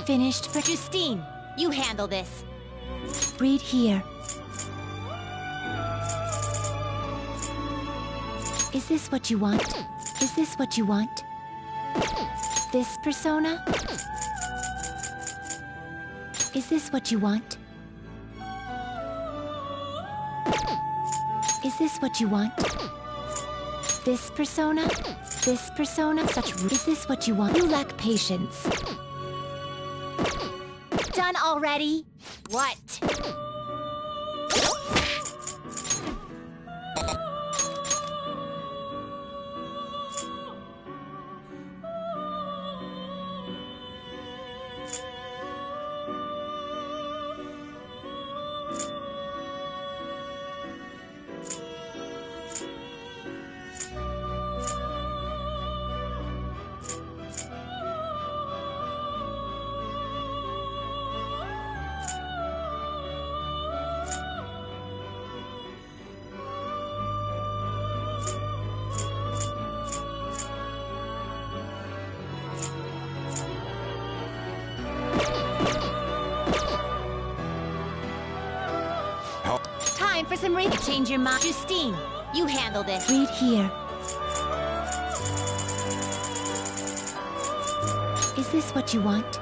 Finished for Justine, you handle this. Read here. Is this what you want? Is this what you want? This persona? Is this what you want? Is this what you want? This persona? This persona? Is this what you want? You lack patience. Done already? What? Time for some read. Change your mind. Justine, you handle this. Read here. Is this what you want?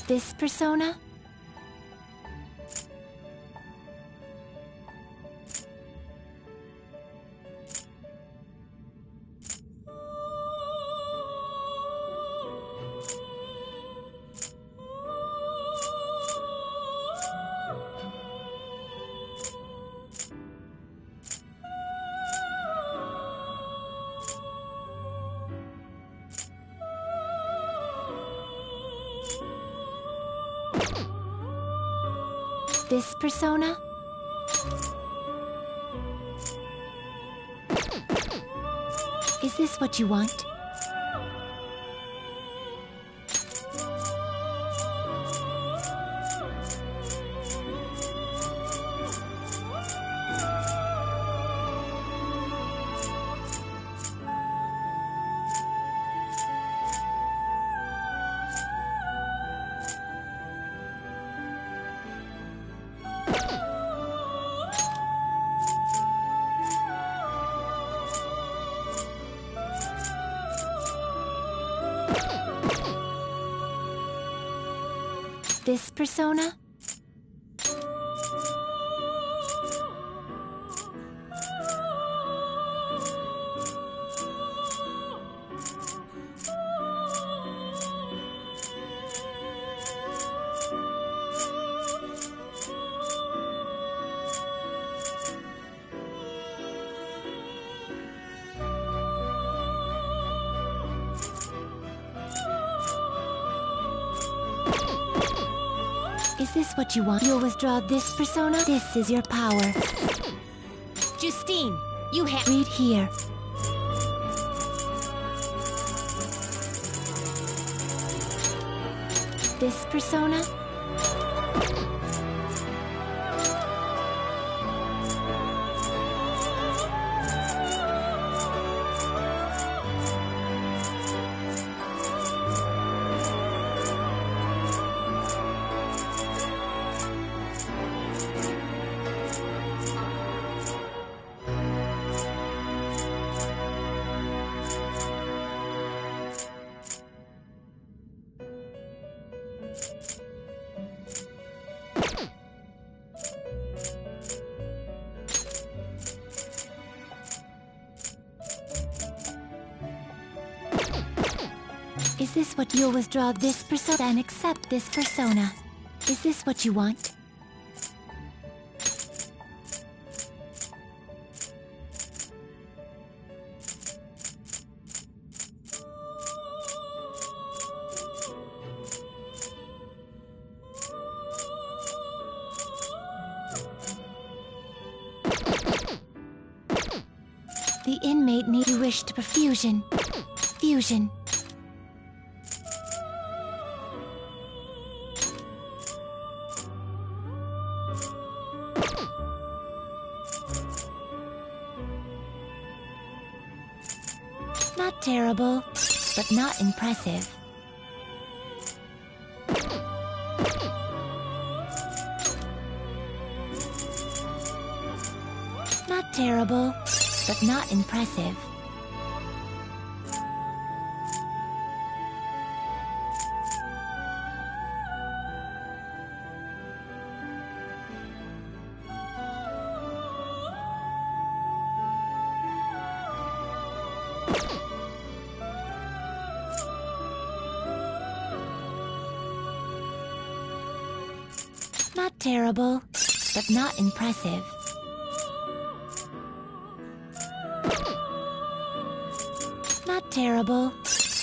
This persona? This persona? Is this what you want? This persona? Is this what you want? You'll withdraw this persona? This is your power. Justine, you Read here. This persona? Is this what you'll withdraw this persona and accept this persona? Is this what you want? The inmate needs you wish to perfusion. Fusion. Not terrible, but not impressive. Not terrible, but not impressive. Not terrible, but not impressive. Not terrible,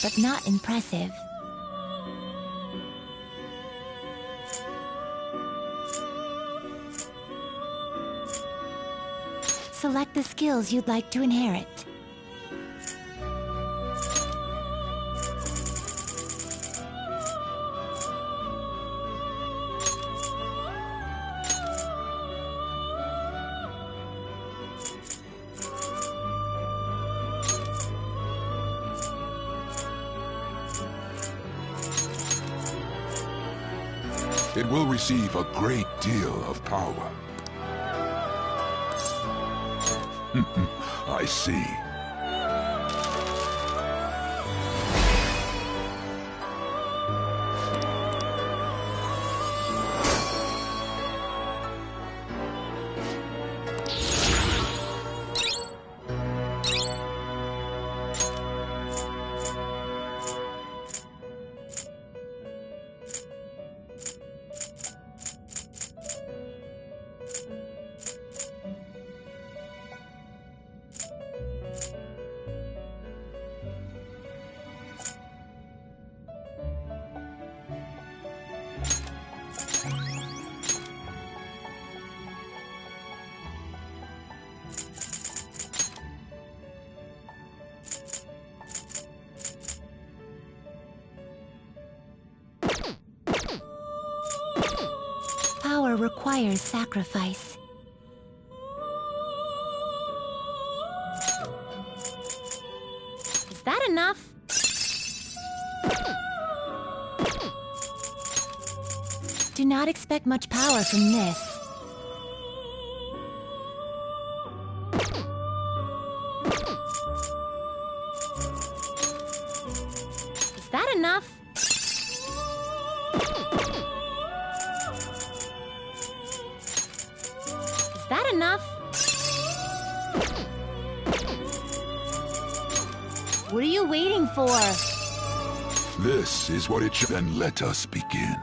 but not impressive. Select the skills you'd like to inherit. It will receive a great deal of power. I see. Power requires sacrifice. Is that enough? Do not expect much power from this. Is that enough? Is that enough? What are you waiting for? This is what it should. Then let us begin.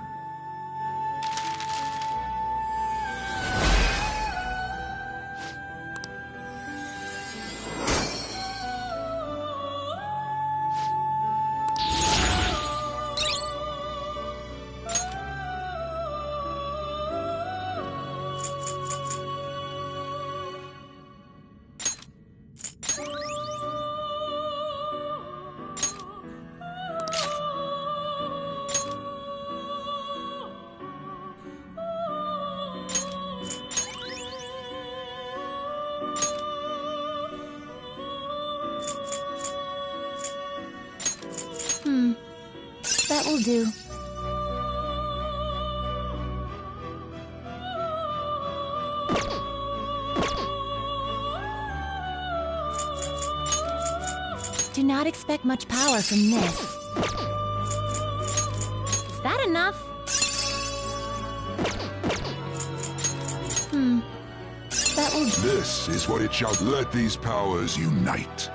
That will do. Do not expect much power from this. Is that enough? That will do. This is what it shall. Let these powers unite.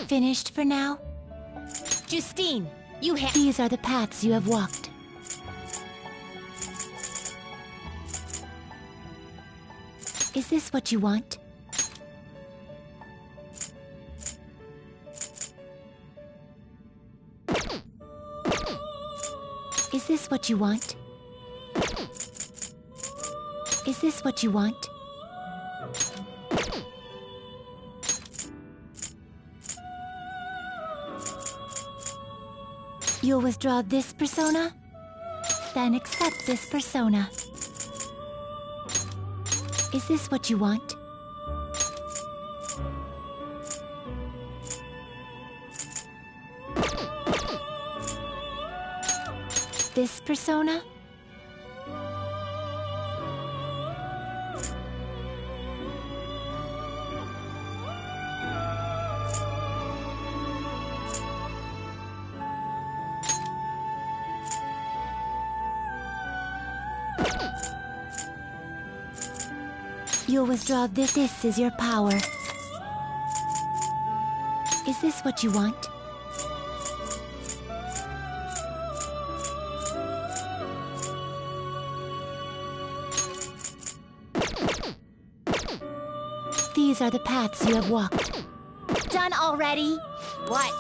Finished for now? Justine, you These are the paths you have walked. Is this what you want? Is this what you want? Is this what you want? You'll withdraw this persona? Then accept this persona. Is this what you want? This persona? You'll withdraw this. This is your power. Is this what you want? These are the paths you have walked. done already? What?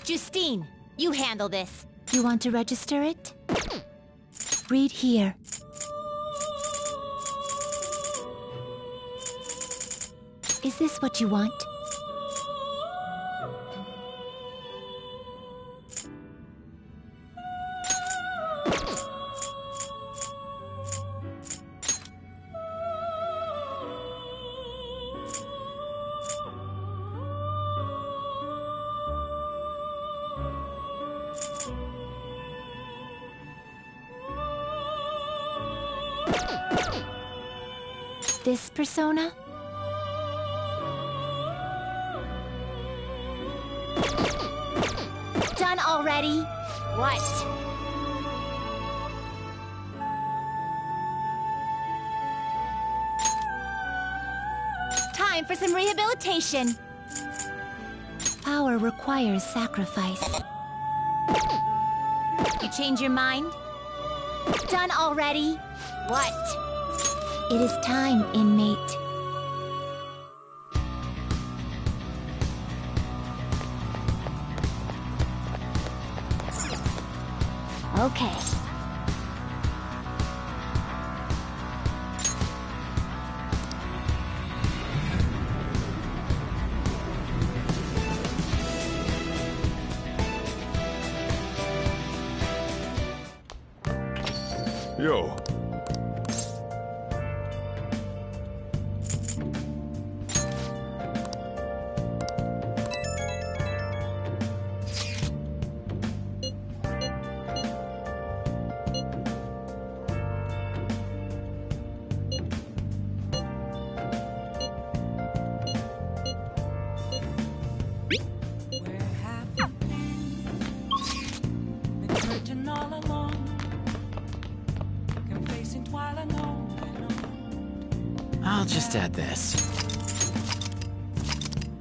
Justine, you handle this. You want to register it? Read here. Is this what you want? This persona? Done already? What? Time for some rehabilitation. Power requires sacrifice. You change your mind? Done already? What? It is time, inmate. Okay. Yo. Searching all along, confessing while I know. I'll just add this.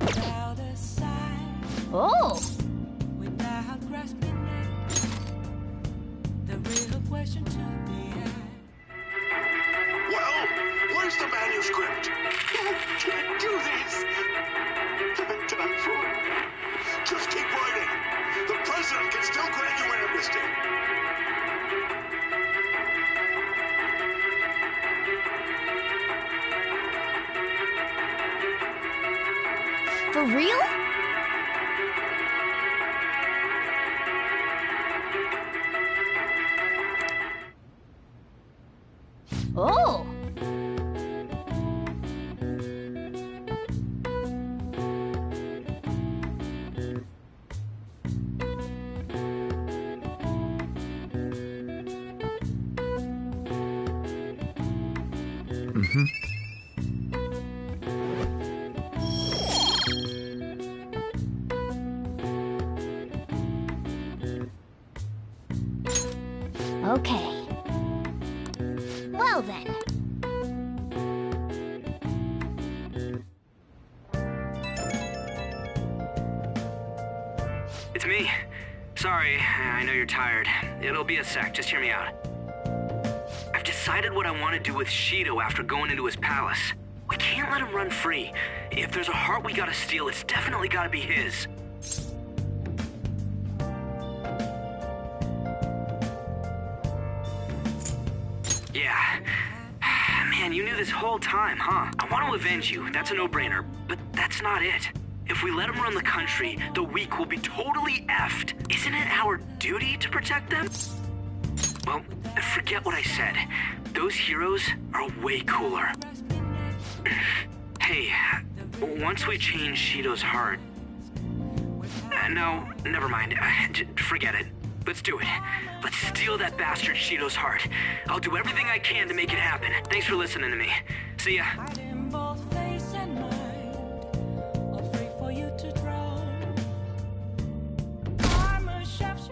Without a sign, Oh! without grasping it, the real question to be asked. Well, where's the manuscript? You can't do this! I'm done for. Just keep writing. The president can still grant you an amnesty. For real? Oh! Mm-hmm. Okay. Well then. It's me. Sorry, I know you're tired. It'll be a sec, just hear me out. I've decided what I want to do with Shido after going into his palace. We can't let him run free. If there's a heart we gotta steal, it's definitely gotta be his. Yeah. Man, you knew this whole time, huh? I want to avenge you, that's a no-brainer, but that's not it. If we let him run the country, the weak will be totally effed. Isn't it our duty to protect them? Well, forget what I said. Those heroes are way cooler. Hey, once we change Shido's heart... no, never mind. Forget it. Let's do it. Let's steal that bastard Shido's heart. I'll do everything I can to make it happen. Thanks for listening to me. See ya. In both face and mind, all free for you to draw. Armor chefs.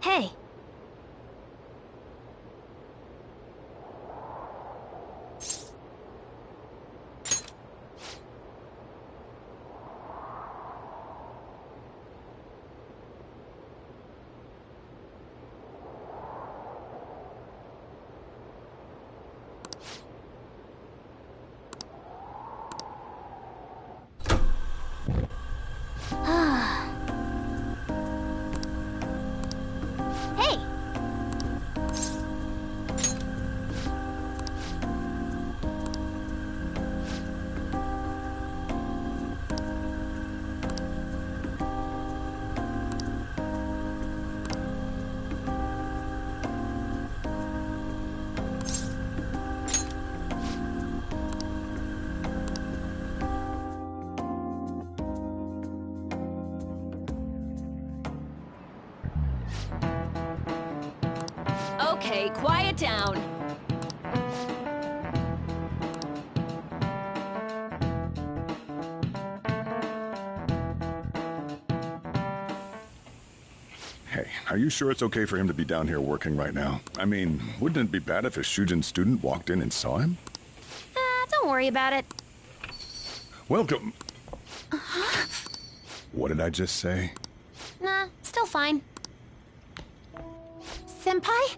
Hey. Hey! Okay, quiet down. Hey, are you sure it's okay for him to be down here working right now? I mean, wouldn't it be bad if a Shujin student walked in and saw him? Don't worry about it. Welcome. What did I just say? Nah, still fine. Senpai?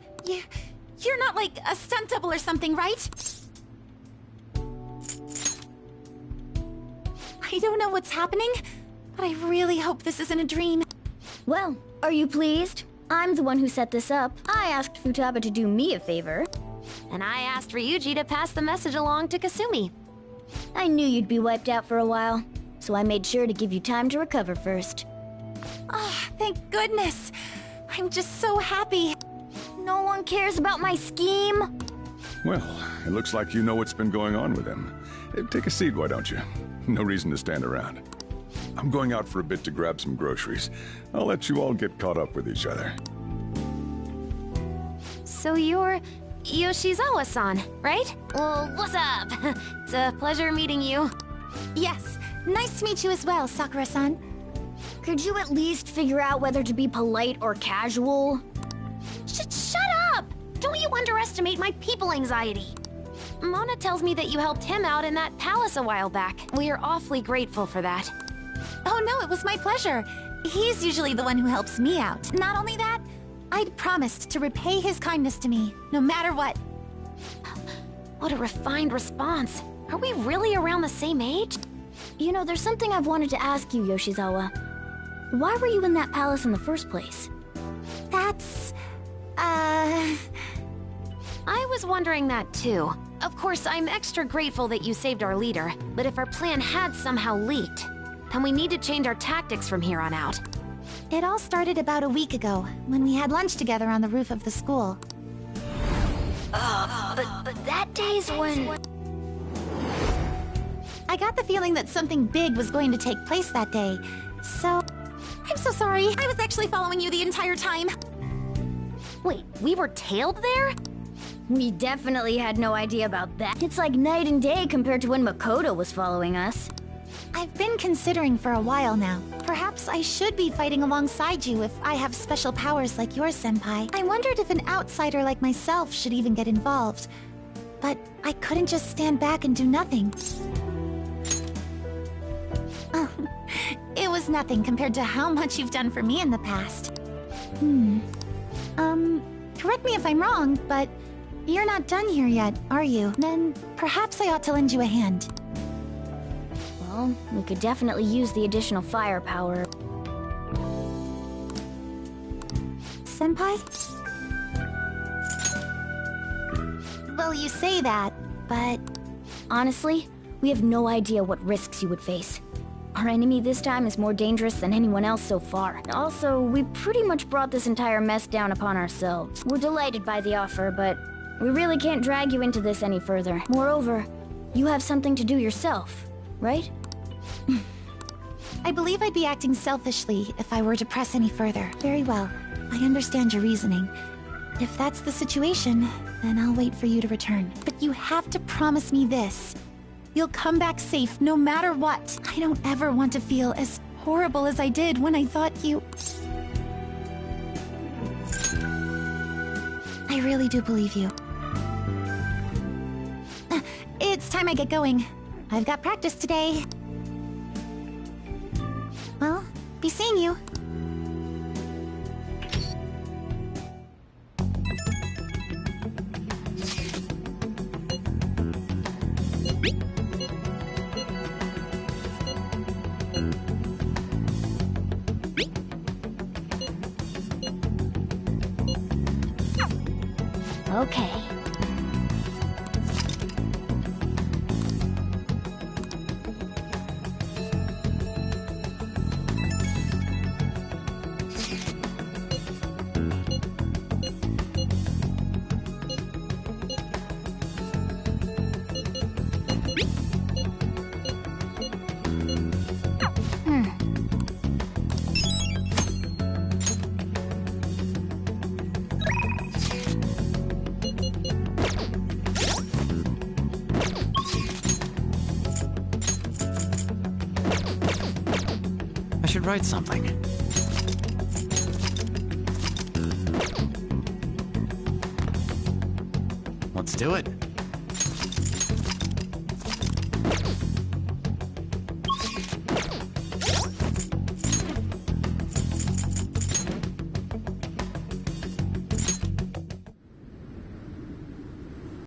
You're not like a stunt double or something, right? I don't know what's happening, but I really hope this isn't a dream. Well, are you pleased? I'm the one who set this up. I asked Futaba to do me a favor. And I asked Ryuji to pass the message along to Kasumi. I knew you'd be wiped out for a while, so I made sure to give you time to recover first. Oh, thank goodness. I'm just so happy. No one cares about my scheme. Well, it looks like you know what's been going on with him. Take a seat, why don't you? No reason to stand around. I'm going out for a bit to grab some groceries. I'll let you all get caught up with each other. So you're Yoshizawa-san, right? Well, what's up? It's a pleasure meeting you. Yes, nice to meet you as well, Sakura-san. Could you at least figure out whether to be polite or casual? Shut up! Don't you underestimate my people anxiety. Mona tells me that you helped him out in that palace a while back. We are awfully grateful for that. Oh no, it was my pleasure. He's usually the one who helps me out. Not only that, I'd promised to repay his kindness to me, no matter what. What a refined response. Are we really around the same age? You know, there's something I've wanted to ask you, Yoshizawa. Why were you in that palace in the first place? That's... I was wondering that too. Of course, I'm extra grateful that you saved our leader, but if our plan had somehow leaked, then we need to change our tactics from here on out. It all started about a week ago, when we had lunch together on the roof of the school. But that day's when... I got the feeling that something big was going to take place that day, so... I'm so sorry. I was actually following you the entire time. Wait, we were tailed there? We definitely had no idea about that. It's like night and day compared to when Makoto was following us. I've been considering for a while now. Perhaps I should be fighting alongside you if I have special powers like yours, Senpai. I wondered if an outsider like myself should even get involved. But I couldn't just stand back and do nothing. Oh, it was nothing compared to how much you've done for me in the past. Correct me if I'm wrong, but you're not done here yet, are you? Then perhaps I ought to lend you a hand. Well, we could definitely use the additional firepower. Senpai? Well, you say that, but... Honestly, we have no idea what risks you would face. Our enemy this time is more dangerous than anyone else so far. Also, we pretty much brought this entire mess down upon ourselves. We're delighted by the offer, but we really can't drag you into this any further. Moreover, you have something to do yourself, right? I believe I'd be acting selfishly if I were to press any further. Very well. I understand your reasoning. If that's the situation, then I'll wait for you to return. But you have to promise me this. You'll come back safe no matter what. I don't ever want to feel as horrible as I did when I thought you... really do believe you. It's time I get going. I've got practice today. Well, be seeing you. Okay. I should write something. Let's do it.